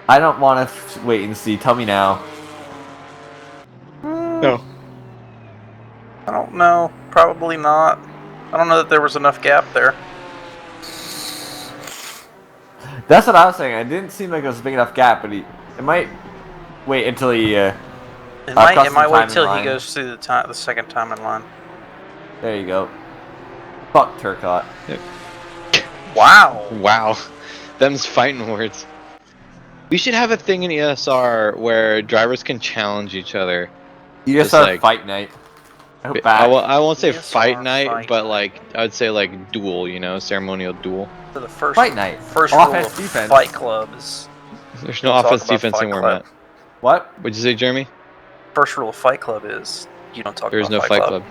I don't want to wait and see. Tell me now. No. I don't know. Probably not. I don't know that there was enough gap there. That's what I was saying. It didn't seem like it was a big enough gap, but it might wait until he. It crossing might wait time in till he line. goes through the second time in line. There you go. Fuck Turcotte. Wow. Wow. Them's fighting words. We should have a thing in ESR where drivers can challenge each other. You just Just start like- fight night. I hope I won't say ESR fight night, fight but night. like I would say like duel, ceremonial duel. So the first Fight night. First rule Offense, of defense. Fight Club is There's no Talk offense about defense Fight anymore, Club. Matt. What? What'd you say, Jeremy? first rule of Fight Club is you don't talk There's about no Fight Club.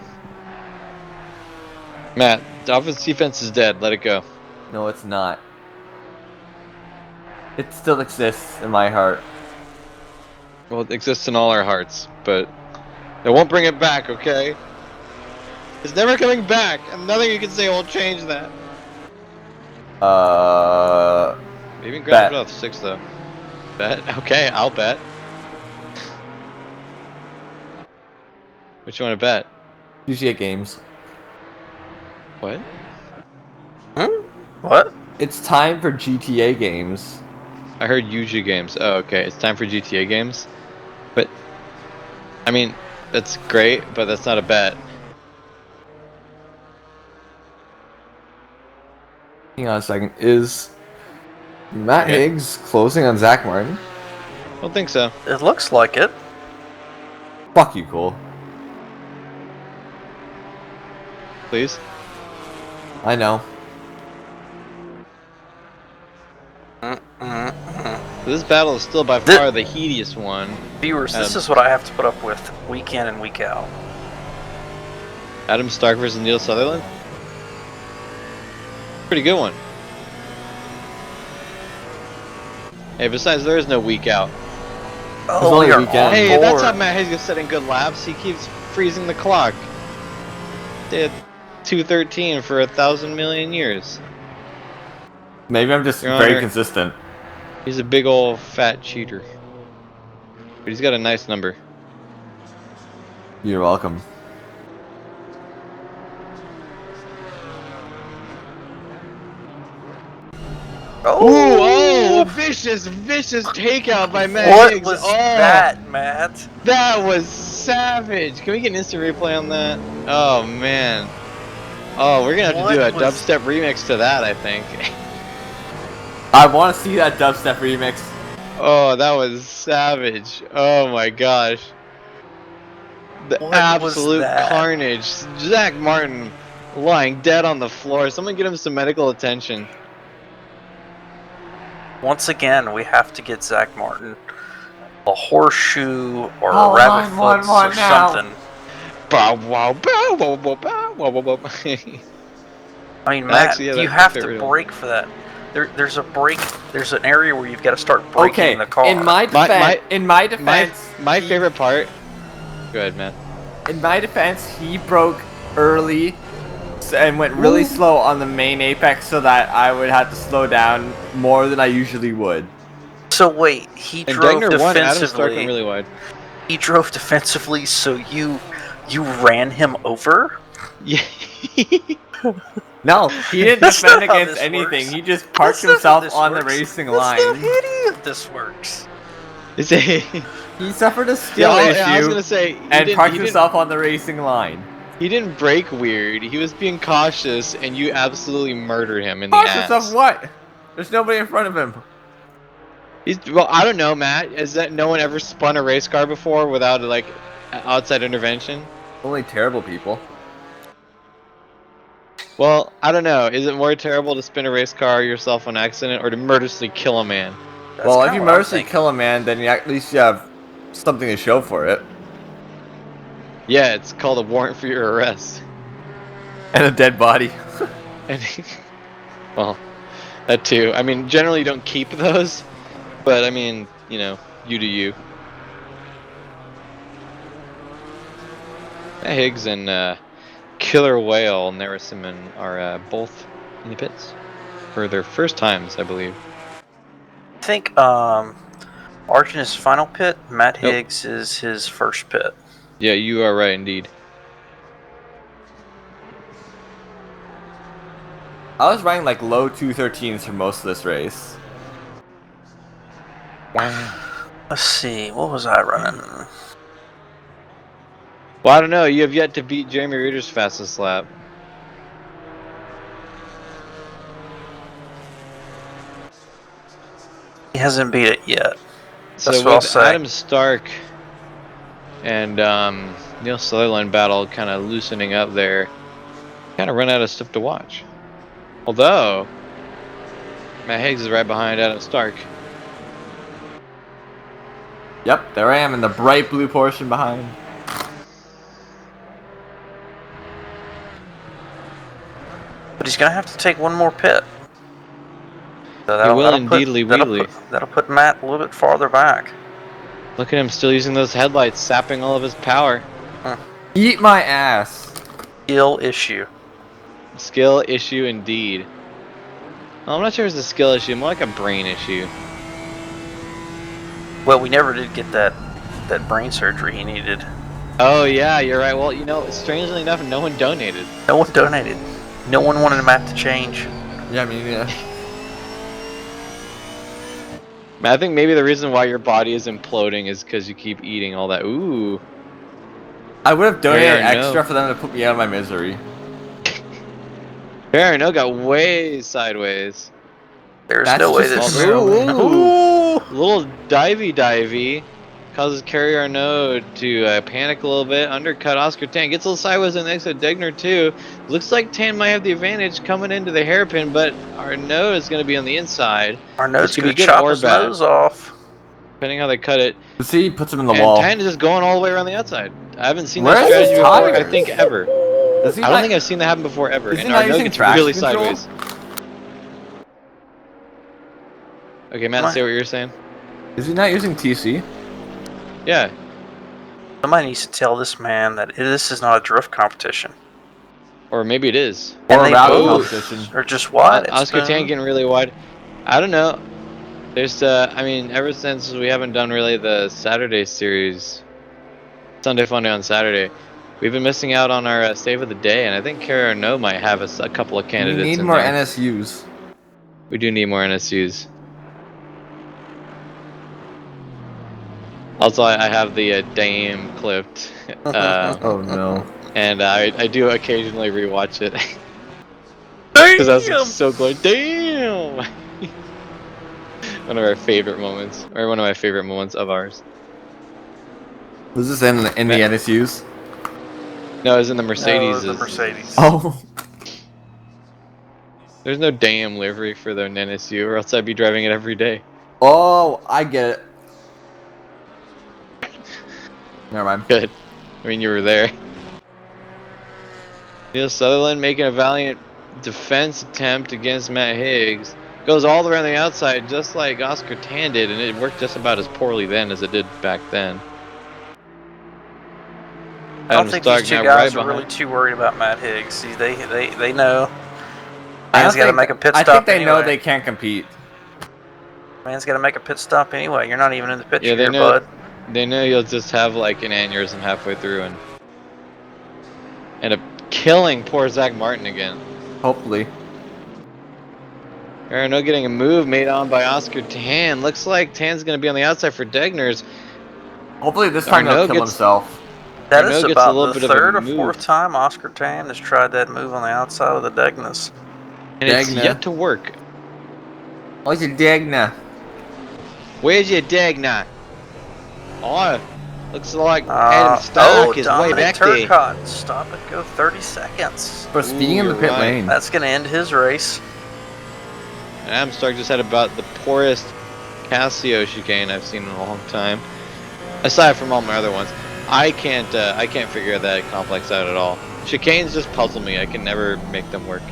Matt, the offense defense is dead. Let it go. No, it's not. It still exists in my heart. Well, it exists in all our hearts, but they won't bring it back, okay? It's never coming back, and nothing you can say will change that. Maybe grab Bet. it off 6 though. Bet? Okay, I'll bet. What you want to bet? GTA games. What? What? It's time for GTA games. I heard UG games. Oh, okay. It's time for GTA games. But, I mean, that's great, but that's not a bet. Hang on a second. Is Matt Okay. Higgs closing on Zach Martin? I don't think so. It looks like it. Fuck you, Cole. Please? I know. This battle is still by far the heatiest one. Viewers, this Adam. is what I have to put up with week in and week out. Adam Stark versus Neil Sutherland? Pretty good one. Hey, besides, there is no week out. Oh, only we a are weekend. on Hey, that's how board. Matt Hayes gets setting good laps. He keeps freezing the clock. Did 2:13 for 1,000,000,000 years. Maybe I'm just Your very Honor. consistent. He's a big old fat cheater. But he's got a nice number. You're welcome. Ooh, a vicious takeout by Matt What Higgs. was Oh, that, Matt? that was savage. Can we get an instant replay on that? Oh, man. Oh, we're going to have to do a What was- dubstep remix to that, I think. I want to see that dubstep remix. Oh, that was savage. Oh, my gosh. The What was absolute that? carnage. Zach Martin lying dead on the floor. Someone get him some medical attention. Once again, we have to get Zach Martin a horseshoe or Oh, a rabbit 911 foot or now. something. Bow, wow, bow, wow, wow, bow, wow, wow, wow. I mean, Matt, Actually, yeah, you that have fit to right on. brake for that. There's a brake. There's an area where you've got to start braking Okay, the car. in my My- defense, My he- favorite part. Go ahead, man. In my defense, he broke early and went really slow on the main apex, so that I would have to slow down more than I usually would. So wait, he And drove Degner won. Adam Stark went defensively. really wide. He drove defensively, so you ran him over. Yeah. No, he didn't That's defend not how against this anything. works. He just parked That's not how himself this on the works. racing That's line. not how any of this works. Is it? He suffered a skill I was issue gonna say and parked himself on the racing line. He didn't break weird. He was being cautious, and you absolutely murdered him in the Cautious of ass. what? There's nobody in front of him. Well, I don't know, Matt. Is that no one ever spun a race car before without like outside intervention? Only terrible people. Well, I don't know. Is it more terrible to spin a race car yourself on accident or to murderously kill a man? That's Well, if kinda you what I'm mostly thinking. kill a man, then at least you have something to show for it. Yeah, it's called a warrant for your arrest. And a dead body. And well, that too. I mean, generally you don't keep those, but I mean, you know, you do you. Higgs and Killer Whale Narasimhan are both in the pits for their first times, I believe. I think Arjun is final pit. Matt Nope. Higgs is his first pit. Yeah, you are right indeed. I was running like low 213s for most of this race. Let's see, what was I running? Well, I don't know. You have yet to beat Jeremy Reeder's fastest lap. He hasn't beat it yet. So That's what I'll with say. Adam Stark and Neil Sutherland battle kind of loosening up there, kind of run out of stuff to watch. Although Matt Higgs is right behind Adam Stark. Yep, there I am in the bright blue portion behind. But he's gonna have to take one more pit. So He will that'll indeedly wheelie. that'll put Matt a little bit farther back. Look at him still using those headlights, sapping all of his power. Eat my ass. Skill issue. Skill issue indeed. Well, I'm not sure it's a skill issue, more like a brain issue. Well, we never did get that brain surgery he needed. Oh yeah, you're right. Well, you know, strangely enough, no one donated. No one donated. No one wanted Matt to change. Yeah, I mean, yeah. I think maybe the reason why your body is imploding is because you keep eating all that. Ooh. I would have donated Fair, no. extra for them to put me out of my misery. Fair, no, got way sideways. There's That's no way just this. a Ooh. Little divey causes Kerry Arnaud to panic a little bit. Undercut Oscar Tan. Gets a little sideways and next to Degner too. Looks like Tan might have the advantage coming into the hairpin, but Arnaud is going to be on the inside. Arnaud's This could gonna be good chop or his bad. nose off. Depending how they cut it. See, puts him in the And wall. Tan is just going all the way around the outside. I haven't seen Where that is his strategy before, I tires? think, ever. Does he I don't not- think I've seen that happen before, ever. Is he And not Arnaud using gets traction really control? sideways. Okay, Matt, say what you're saying. Is he not using TC? Yeah. Somebody needs to tell this man that this is not a drift competition. Or maybe it is. And Or they rally both competition. are just wide. It's Oscar Tan been- getting really wide. I don't know. There's, I mean, ever since we haven't done really the Saturday series, Sunday Funday on Saturday, we've been missing out on our save of the day, and I think Kara No might have a couple of We candidates need in more there. NSUs. We do need more NSUs. Also, I have the Dame clipped, Oh no. and I do occasionally rewatch it because that's so good. Damn! One of our favorite moments, or one of my favorite moments of ours. Was this in the NSUs? No, it was in the Mercedes. No, the Mercedes. Oh. There's no damn livery for the NSU, or else I'd be driving it every day. Oh, I get it. Never mind. Good. I mean, you were there. Neil Sutherland making a valiant defense attempt against Matt Higgs. Goes all around the outside, just like Oscar Tan did, and it worked just about as poorly then as it did back then. I don't Adam think Stark these two now guys right are really behind. too worried about Matt Higgs. See, they know. I Man's don't got to think- make a pit I stop think they anyway. know they can't compete. Man's got to make a pit stop anyway. You're not even in the picture Yeah, they here, know. bud. They know you'll just have like an aneurysm halfway through and end up killing poor Zach Martin again. Hopefully. Arno getting a move made on by Oscar Tan. Looks like Tan's going to be on the outside for Degners. Hopefully this time he'll Arnaud kill gets- himself. That Arnaud is gets a about little the bit of a third or move. fourth time Oscar Tan has tried that move on the outside of the Degnus. And it's Degna. yet to work. Where's your Degna? Where's your Degna? Oh, looks like Adam Stark is way Dominic back there. Turcotte. Stop and go 30 seconds. But speeding in the you're pit right. lane. That's going to end his race. And Adam Stark just had about the poorest Casio chicane I've seen in a long time. Aside from all my other ones. I can't figure that complex out at all. Chicanes just puzzle me. I can never make them work.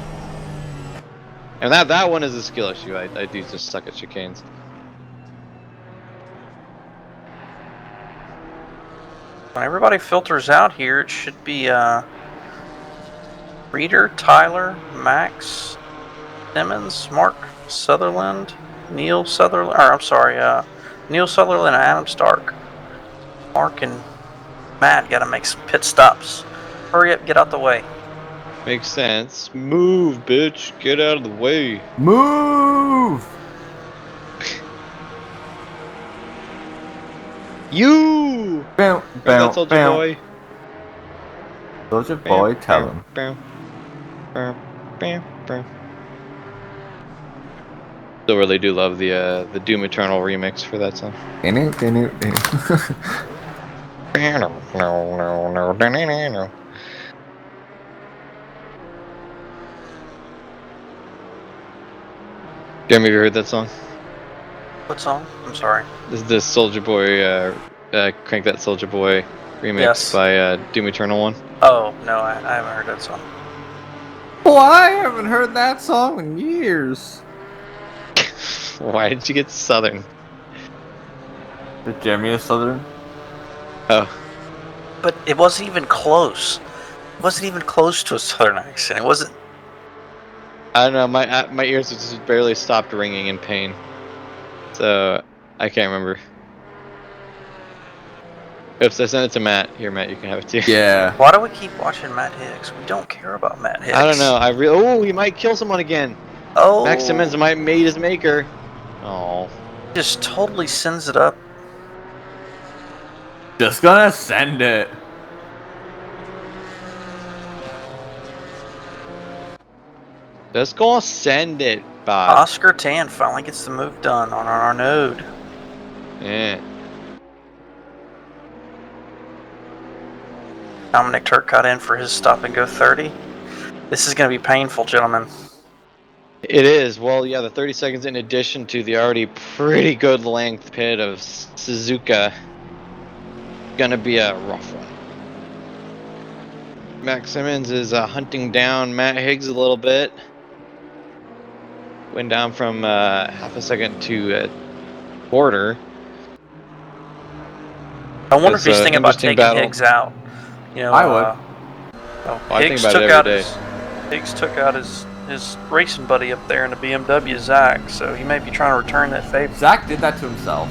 And that one is a skill issue. I do just suck at chicanes. When everybody filters out here, it should be Reeder, Tyler, Max, Simmons, Mark Sutherland, Neil Sutherland, or I'm sorry, Neil Sutherland and Adam Stark. Mark and Matt got to make some pit stops. Hurry up, get out the way. Makes sense. Move, bitch. Get out of the way. Move! You! Bam, Remember bam, that Soldier bam. Boy? Soldier Boy, tell him. Bam, bam, bam, bam. Still really do love the Doom Eternal remix for that song. Jeremy, have you heard that song? What song? I'm sorry. This is the Soldier Boy, Crank That Soldier Boy remix Yes. by Doom Eternal one. Oh, no, I haven't heard that song. Oh, I haven't heard that song in years. Why did you get Southern? The Jeremy is Southern? Oh, But it wasn't even close. It wasn't even close to a Southern accent. It wasn't. I don't know. My ears just barely stopped ringing in pain, so I can't remember. Oops, I sent it to Matt. Here, Matt, you can have it too. Yeah. Why do we keep watching Matt Hicks? We don't care about Matt Hicks. I don't know. Oh, he might kill someone again. Oh, Max Simmons might made his maker. Oh, just totally sends it up. Just gonna send it. just gonna send it, Bob. Oscar Tan finally gets the move done on our node. Yeah. Dominic Turcotte in for his stop and go 30. This is going to be painful, gentlemen. It is. Well, yeah, the 30 seconds in addition to the already pretty good length pit of Suzuka. Gonna be a rough one. Max Simmons is hunting down Matt Higgs a little bit. went down from half a second to quarter. I wonder if It's he's a thinking about interesting taking battle. Higgs out. You know, I would. I think Higgs about it took every out day. Higgs took out his racing buddy up there in the BMW, Zach. So he may be trying to return that favor. Zach did that to himself.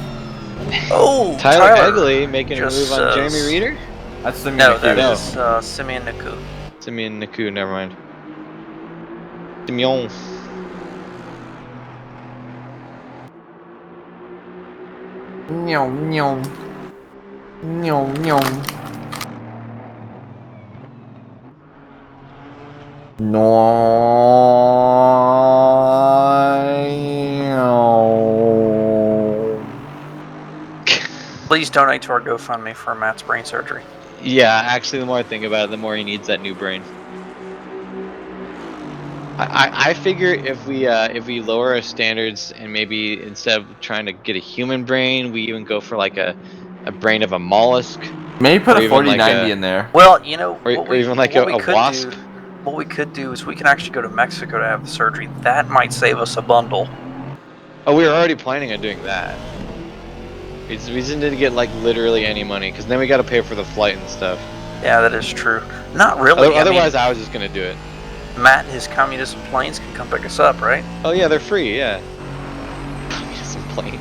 Oh, Tyler Egley making a move just on Jeremy says- Reeder. That's Simeon No, Naku. that No. is Simeon Naku. Simeon Naku, never mind. Simeon. Nyom, nyom. Nyom, nyom. No. Please donate to our GoFundMe for Matt's brain surgery. Yeah, actually, the more I think about it, the more he needs that new brain. I figure if we lower our standards and maybe instead of trying to get a human brain, we even go for like a brain of a mollusk, Maybe put Or a even like 4090 a- in there. Well, you know, or even like a wasp. What we could do is we can actually go to Mexico to have the surgery. That might save us a bundle. Oh, we were already planning on doing that. We just didn't get like literally any money because then we got to pay for the flight and stuff. Yeah, that is true. Not really. Otherwise, I was just gonna do it. Matt and his communism planes can come pick us up, right? Oh yeah, they're free. Yeah. Some planes.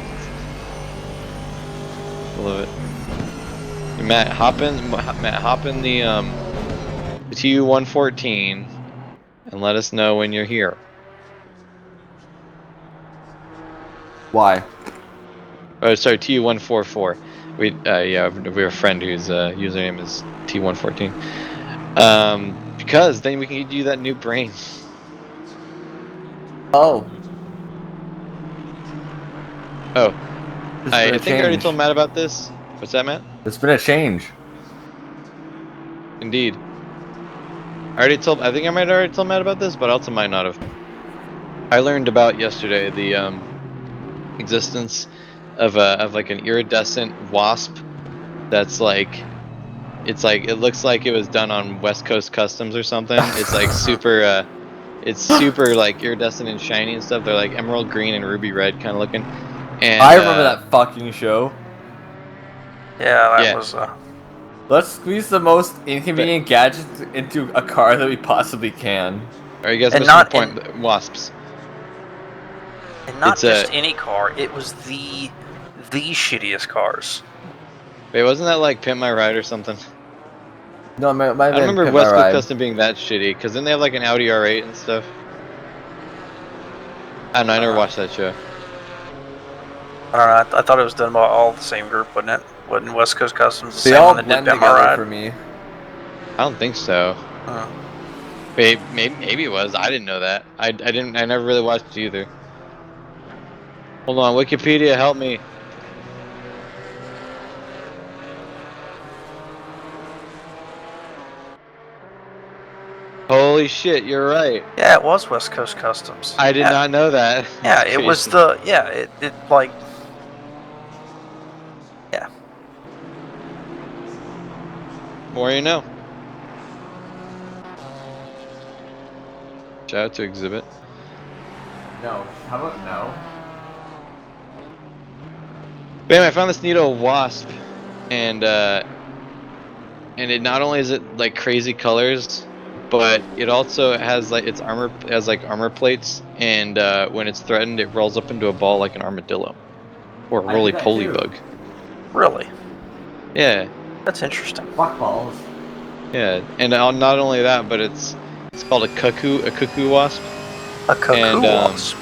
Love it. Matt, hop in the TU-114 and let us know when you're here. Why? Oh, sorry, TU-144. We have a friend whose username is T114. Because then we can give you that new brain. Oh. Oh, There's I been a think I already change. told Matt about this. What's that, Matt? There's been a change. Indeed. I think I might have already told Matt about this, but I also might not have. I learned about yesterday the existence of like an iridescent wasp that's like it looks like it was done on West Coast Customs or something. It's like super it's super like iridescent and shiny and stuff. They're like emerald green and ruby red kind of looking. And I remember that fucking show. Yeah, that Yeah. was. Let's squeeze the most inconvenient gadgets into a car that we possibly can. Are you guys And missing not- the point? Wasps. And not It's just any car. It was the shittiest cars. Wait, wasn't that like Pimp My Ride or something? No, my I don't remember West Coast Custom being that shitty, because then they have like an Audi R8 and stuff. I don't know, I never watched that show. I don't know. I thought it was done by all the same group, wasn't it? Wasn't West Coast Customs the They same all one that blend did Pimp My together Ride? for me. I don't think so. Uh, Maybe it was. I didn't know that. I never really watched it either. Hold on, Wikipedia, help me. Holy shit, you're right. yeah, it was West Coast Customs. I did Yeah. not know that. Yeah, That's it was crazy. the it like. Yeah. More you know. Shout out to Exhibit. No. How about no? Bam, I found this neat old wasp, and it not only is it like crazy colors, but it also has like its armor armor plates, and when it's threatened, it rolls up into a ball like an armadillo, or a I do roly that poly too. bug. Really? Yeah, That's interesting. Fuck balls. yeah, and not only that, but it's called a cuckoo wasp. A cuckoo And, wasp.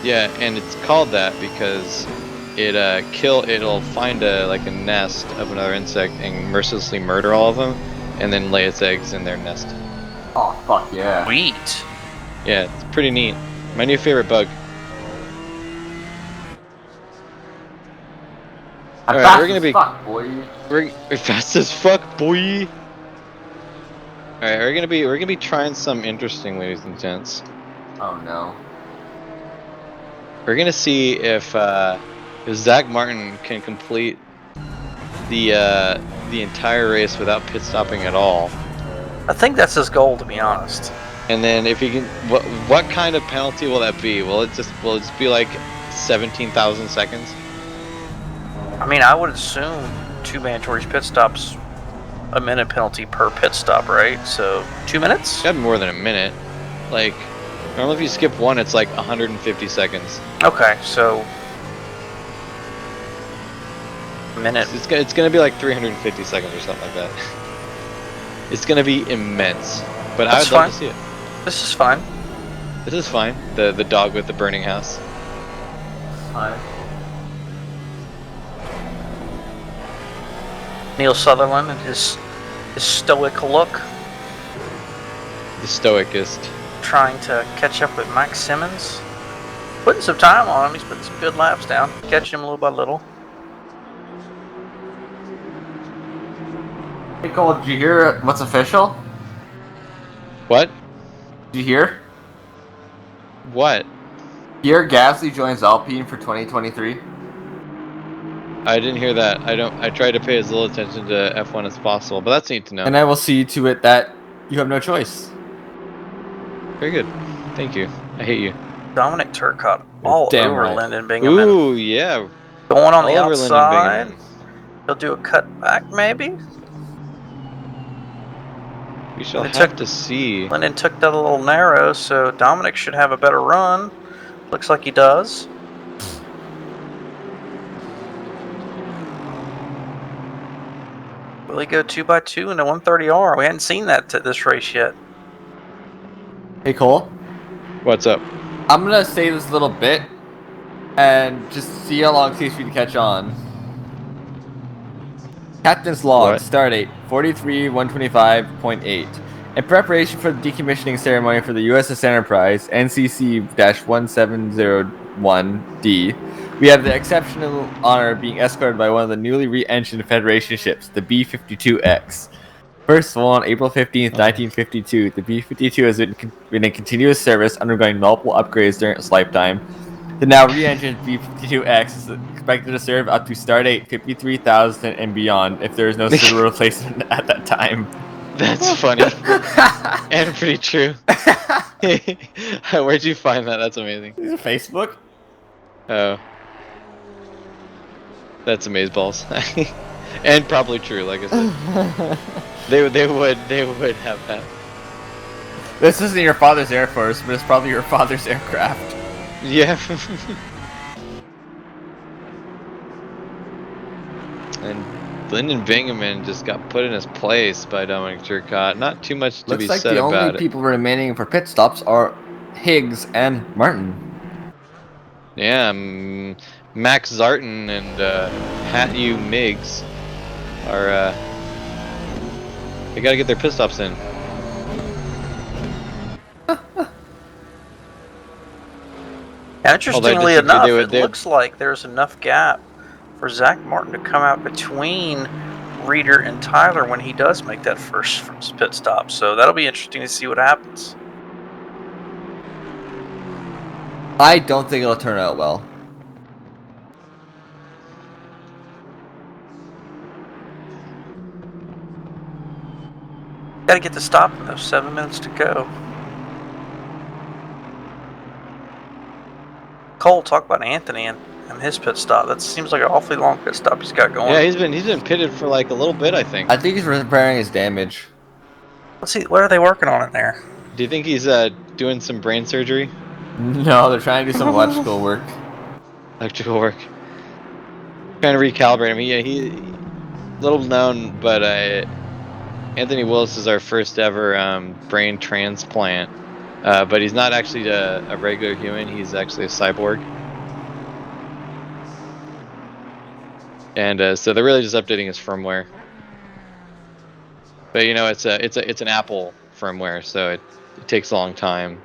Yeah, and it's called that because it'll find a nest of another insect and mercilessly murder all of them, and then lay its eggs in their nest. Oh, fuck yeah. Sweet. Yeah, it's pretty neat. My new favorite bug. I'm Alright, fast we're gonna as be- fuck, boy. We're fast as fuck, boy. All right, we're gonna be trying some interesting, ladies and gents. Oh no. We're gonna see if Zach Martin can complete the entire race without pit stopping at all. I think that's his goal, to be honest. And then if he can, what kind of penalty will that be? Will it just be like 17,000 seconds? I mean, I would assume 2 mandatory pit stops, a minute penalty per pit stop, right? So 2 minutes? It's got to be more than a minute. Like, normally if you skip one, it's like 150 seconds. Okay, so a minute. It's gonna be like 350 seconds or something like that. It's gonna be immense, but I would love to see it. This is fine. This is fine. The dog with the burning house. Fine. Neil Sutherland and his stoic look, The stoicist. trying to catch up with Mike Simmons. Putting some time on him. He's putting some good laps down, catching him little by little. Hey Cole, did you hear what's official? What? Did you hear? What? Pierre Gasly joins Alpine for 2023. I didn't hear that. I tried to pay as little attention to F1 as possible, but that's neat to know. And I will see to it that you have no choice. Very good. Thank you. I hate you. Dominic Turcotte all Damn over right. Lyndon Bingham. Ooh, yeah. Going on the All over Lyndon outside. Bingham. He'll do a cut back, maybe. We shall It have took- to see. Lyndon took that a little narrow, so Dominic should have a better run. Looks like he does. Will he go 2x2 in a 130R? We hadn't seen that to this race yet. Hey Cole, What's up? I'm gonna say this little bit and just see how long it takes for you to catch on. Captain's log, What? start date 43-125.8. In preparation for the decommissioning ceremony for the USS Enterprise, NCC-1701D, we have the exceptional honor of being escorted by one of the newly re-engined Federation ships, the B-52X. First of all, on April 15th, 1952, the B-52 has been in continuous service, undergoing multiple upgrades during its lifetime. The now re-engined B-52X is expected to serve up to stardate 53,000 and beyond if there is no suitable replacement at that time. That's funny. And pretty true. Where'd you find that? That's amazing. Is it Facebook? Oh. That's amazeballs. And probably true, like I said. They would have that. This isn't your father's Air Force, but it's probably your father's aircraft. Yeah. And Lyndon Bingham just got put in his place by Dominic Turcotte. Not too much to Looks be like said the about only it. people remaining for pit stops are Higgs and Martin. Yeah, Max Zartan and Hattie Miggs are they gotta get their pit stops in. Interestingly Although, enough, they it would- they- looks like there's enough gap for Zach Martin to come out between Reeder and Tyler when he does make that first pit stop. So that'll be interesting to see what happens. I don't think it'll turn out well. Got to get the stop in those 7 minutes to go. Cole, talk about Anthony and his pit stop. That seems like an awfully long pit stop he's got going. Yeah, he's been pitted for like a little bit, I think. I think he's repairing his damage. Let's see, what are they working on in there? Do you think he's doing some brain surgery? No, they're trying to do some electrical work. Electrical work. Trying to recalibrate him. He little known, but Anthony Willis is our first ever brain transplant. But he's not actually a regular human. He's actually a cyborg. And so they're really just updating his firmware. But you know, it's an Apple firmware, so it takes a long time.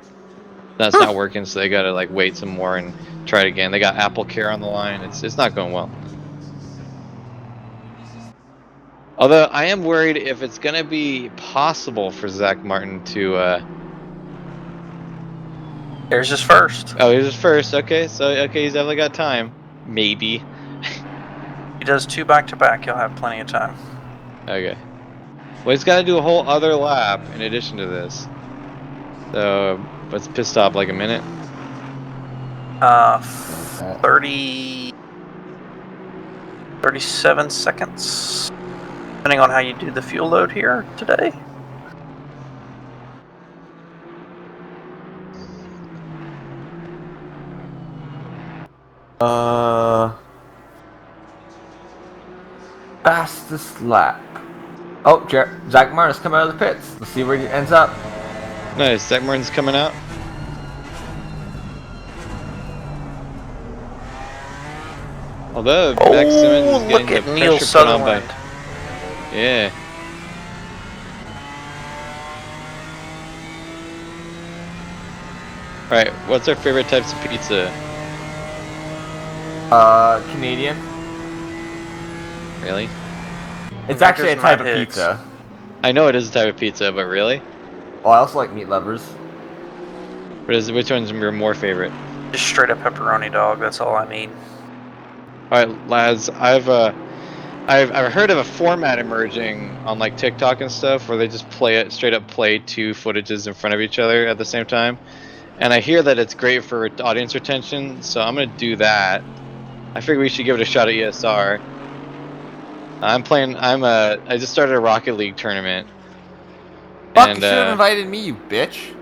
That's not working, so they gotta like wait some more and try it again. They got Apple Care on the line. It's not going well. Although I am worried if it's gonna be possible for Zach Martin to. There's his first. Oh, here's his first. Okay, so he's definitely got time. Maybe. He does 2 back-to-back. He'll have plenty of time. Okay. Well, he's got to do a whole other lap in addition to this. So what's pit stop, like a minute? 37 seconds, depending on how you do the fuel load here today. Fastest lap. Oh, Zach Martin's coming out of the pits. Let's see where he ends up. Nice. Zach Martin's coming out. Although Max Simmons is look getting at the Neil pressure put on by. Sutherland. Yeah. Alright, what's our favorite types of pizza? Canadian. Really? It's actually a Maker's type Matt of Hicks. pizza. I know it is a type of pizza, but really? Oh, I also like meat lovers. Which one's your more favorite? Just straight up pepperoni dog. That's all I need. Alright, lads, I've heard of a format emerging on like TikTok and stuff where they just straight up play two footages in front of each other at the same time. And I hear that it's great for audience retention, so I'm gonna do that. I figure we should give it a shot at ESR. I just started a Rocket League tournament. Fuck, And you should have invited me, you bitch.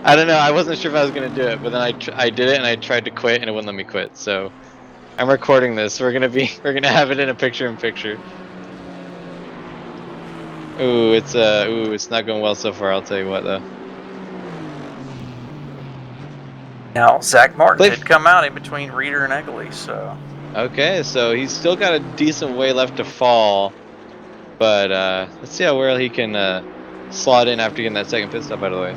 I don't know, I wasn't sure if I was gonna do it, but then I did it and I tried to quit and it wouldn't let me quit. So I'm recording this. We're gonna have it in a picture-in-picture. Ooh, it's not going well so far. I'll tell you what though. Now, Zach Martin Play- did come out in between Reeder and Egley, so. Okay, so he's still got a decent way left to fall, but let's see how well he can slot in after getting that second pit stop out of the way.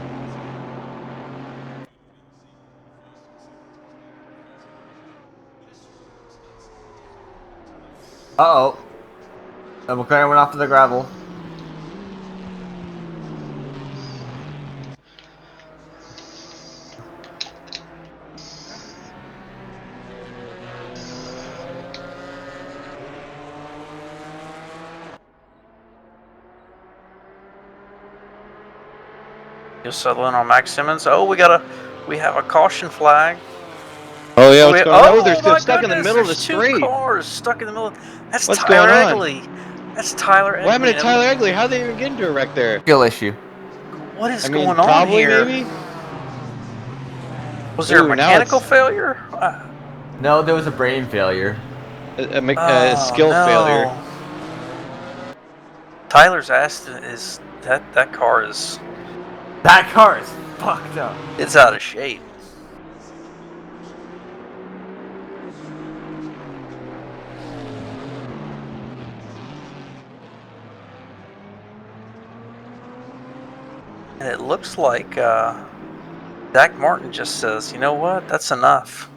Uh-oh. The McLaren went off to the gravel. Neil Sutherland on Max Simmons. Oh, we have a caution flag. Oh yeah, what's going on? Oh, They're my stuck in the goodness, middle of the there's two straight. cars stuck in the middle. That's What's Tyler going on? Egley. That's Tyler Egley. What happened to Tyler Egley? How'd they even get into a wreck there? Skill issue. What is I mean, going on probably here? maybe. Was there Ooh, a now mechanical it's- failure? No, there was a brain failure. A skill no. failure. Tyler's ass is that car is That car is fucked up. it's out of shape. And it looks like Zach Martin just says, you know what, that's enough.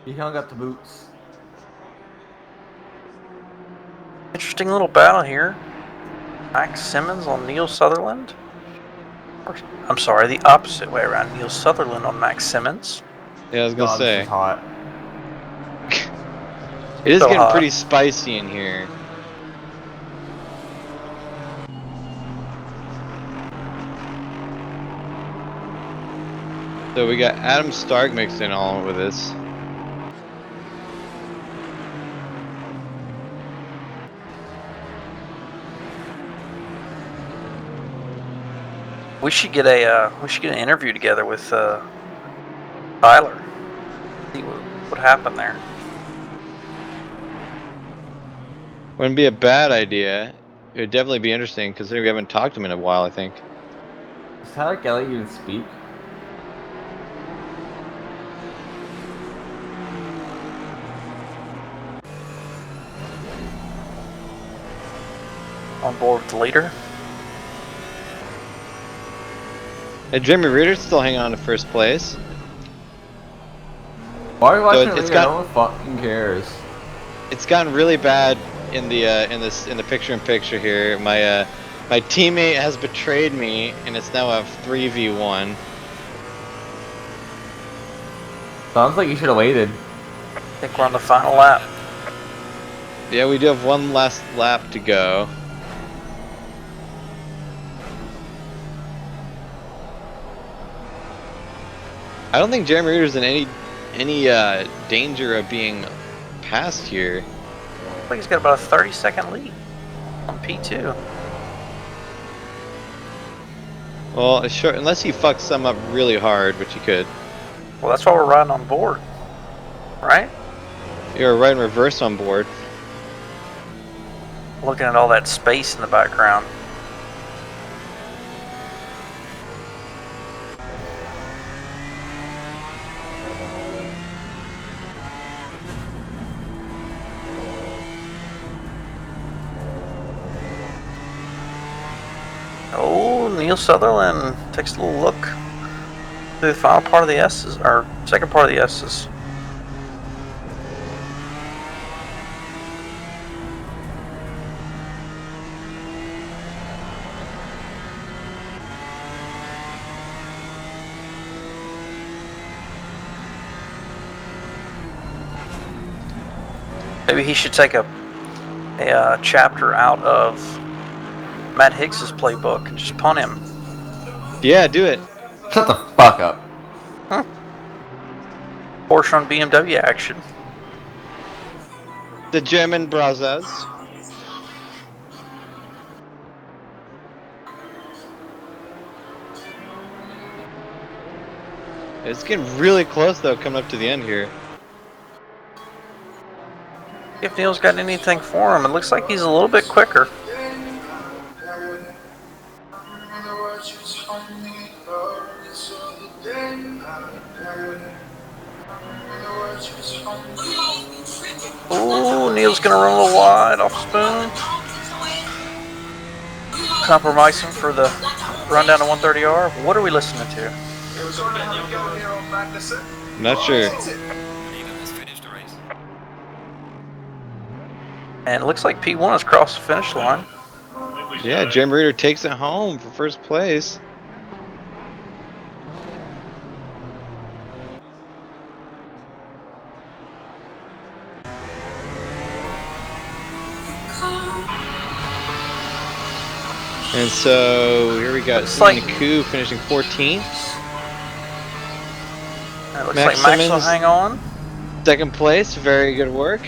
He hung up the boots. Interesting little battle here. Max Simmons on Neil Sutherland. I'm sorry, the opposite way around. Neil Sutherland on Max Simmons. Yeah, I was gonna God, this say is hot. it is So getting hot. pretty spicy in here. So we got Adam Stark mixed in all with this. We should get an interview together with Tyler. See what happened there. Wouldn't be a bad idea. It would definitely be interesting because we haven't talked to him in a while, I think. Does Tyler Kelly even speak? On board with the leader. And Jeremy Reeder's still hanging on to first place. Why are we watching it's it? No one fucking cares. It's gotten really bad in the picture-in-picture here. My teammate has betrayed me, and it's now a 3v1. Sounds like you should have waited. I think we're on the final lap. Yeah, we do have one last lap to go. I don't think Jeremy Reeder's in any danger of being passed here. I think he's got about a 30-second lead on P2. Well, sure, unless he fucks some up really hard, which he could. Well, that's why we're riding on board, right? You're riding reverse on board. Looking at all that space in the background. Oh, Neil Sutherland takes a little look through the final part of the S's, or second part of the S's. Maybe he should take a chapter out of Matt Hicks's playbook and just punt him. Yeah, do it. Shut the fuck up. Porsche on BMW action. The German brothers. It's getting really close though, coming up to the end here. If Neil's got anything for him, it looks like he's a little bit quicker. Ooh, Neil's gonna run a little wide off spoon. Compromising for the run down to 130R. What are we listening to? Not sure. And it looks like P1 has crossed the finish line. Yeah, Jeremy Reeder takes it home for first place. And so here we got Like- Naku finishing 14th. It looks Max like Max will Simmons. hang on. Second place, very good work.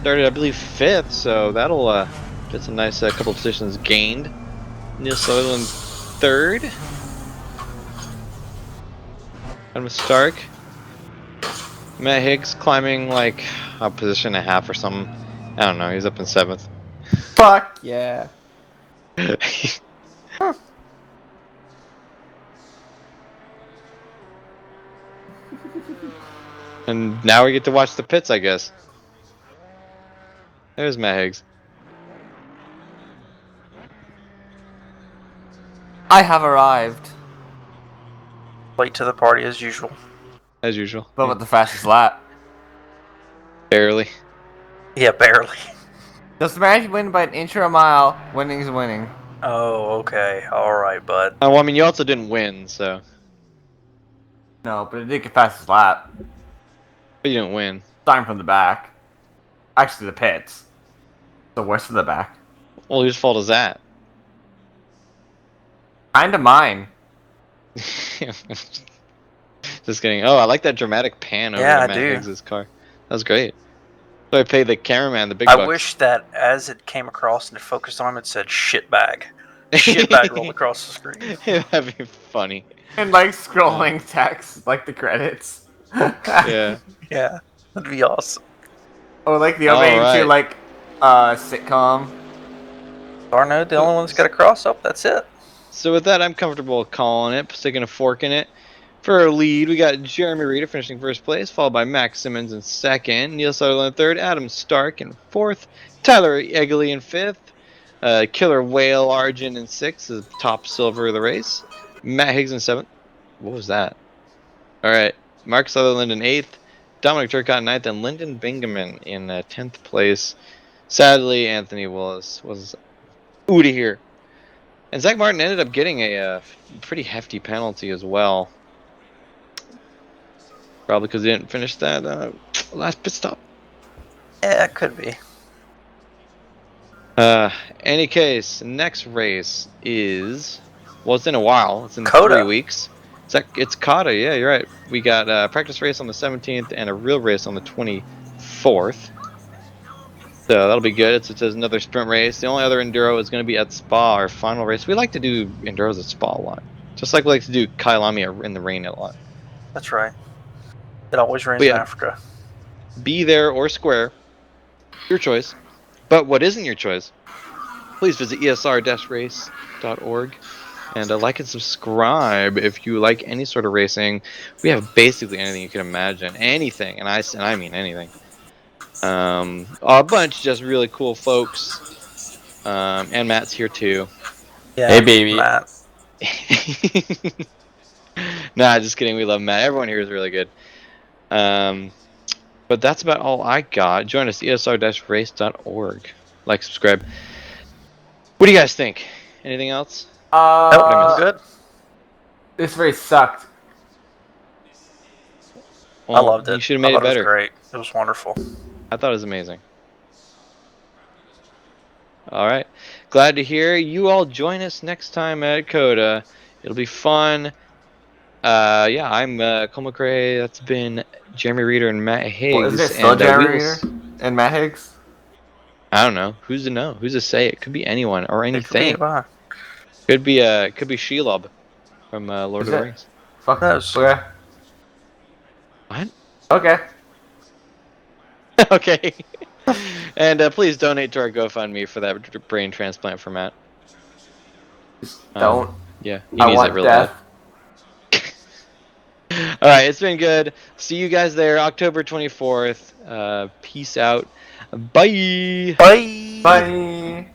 Started, I believe, 5th, so that'll get some nice couple positions gained. Neil Sutherland 3rd. Adam Stark. Matt Higgs climbing like a position and a half or something. I don't know, he's up in 7th. Fuck yeah. And now we get to watch the pits, I guess. There's Matt Higgs. I have arrived. Late to the party as usual. As usual. But with the fastest lap. Barely. Yeah, barely. Does the match win by an inch or a mile? Winning's winning. Oh, okay. Alright, bud. Well, I mean, you also didn't win, so. No, but it did get fastest lap. But you didn't win. Starting from the back. Actually, the pits. The worst of the back. Well, whose fault is that? Kinda mine. Just kidding. Oh, I like that dramatic pan over Yeah, to I Matt do. Higgs' car. That was great. So I paid the cameraman the big I bucks. wish that as it came across and it focused on him, it said shitbag. Shitbag rolled across the screen. That'd be funny. And like scrolling text, like the credits. Yeah. Yeah, that'd be awesome. Or like the opening Alright. to like sitcom. Darno, the only one that's got a cross up, that's it. So with that, I'm comfortable calling it, sticking a fork in it. For our lead, we got Jeremy Reeder finishing first place, followed by Max Simmons in second, Neil Sutherland third, Adam Stark in fourth, Tyler Egley in fifth, Killer Whale Argent in sixth, the top silver of the race, Matt Higgs in seventh. What was that? All right, Mark Sutherland in eighth, Dominic Turcott in ninth, and Lyndon Bingaman in 10th place. Sadly, Anthony Willis was out of here. And Zach Martin ended up getting a pretty hefty penalty as well. Probably because he didn't finish that last pit stop. Yeah, it could be. Any case, next race is, well, it's in a while. It's in Coda. 3 weeks. It's Kata. Yeah, you're right. We got a practice race on the 17th and a real race on the 24th. So that'll be good. It's another sprint race. The only other enduro is going to be at Spa, our final race. We like to do enduros at Spa a lot, just like we like to do Kyalami in the rain a lot. That's right. It always rains But in yeah, Africa. be there or square, your choice. But what isn't your choice? Please visit esr-race.org and like and subscribe if you like any sort of racing. We have basically anything you can imagine, anything, and I mean anything. A bunch of just really cool folks. And Matt's here too. Yeah. Hey, baby. Matt. Nah, just kidding. We love Matt. Everyone here is really good. But that's about all I got. Join us, esr-race.org. Like, subscribe. What do you guys think? Anything else? Nope, I I'm missed? good. This race sucked. I loved it. You should have I made thought it it was better. great. It was wonderful. I thought it was amazing. All right. Glad to hear. You all join us next time at Coda. It'll be fun. Yeah, I'm Cole McRae. That's been Jeremy Reeder and Matt Higgs. Well, isn't it still and Jeremy we will Reeder and Matt Higgs? I don't know. Who's to know? Who's to say? It could be anyone or It could be anything. anybody. Could be Shelob from Lord Is of the it? Rings. Fuck. Knows. Okay. What? Okay. Okay. And please donate to our GoFundMe for that brain transplant for Matt. Don't. Yeah, he I needs want it real death. bad. All right, it's been good. See you guys there, October 24th. Peace out. Bye. Bye. Bye.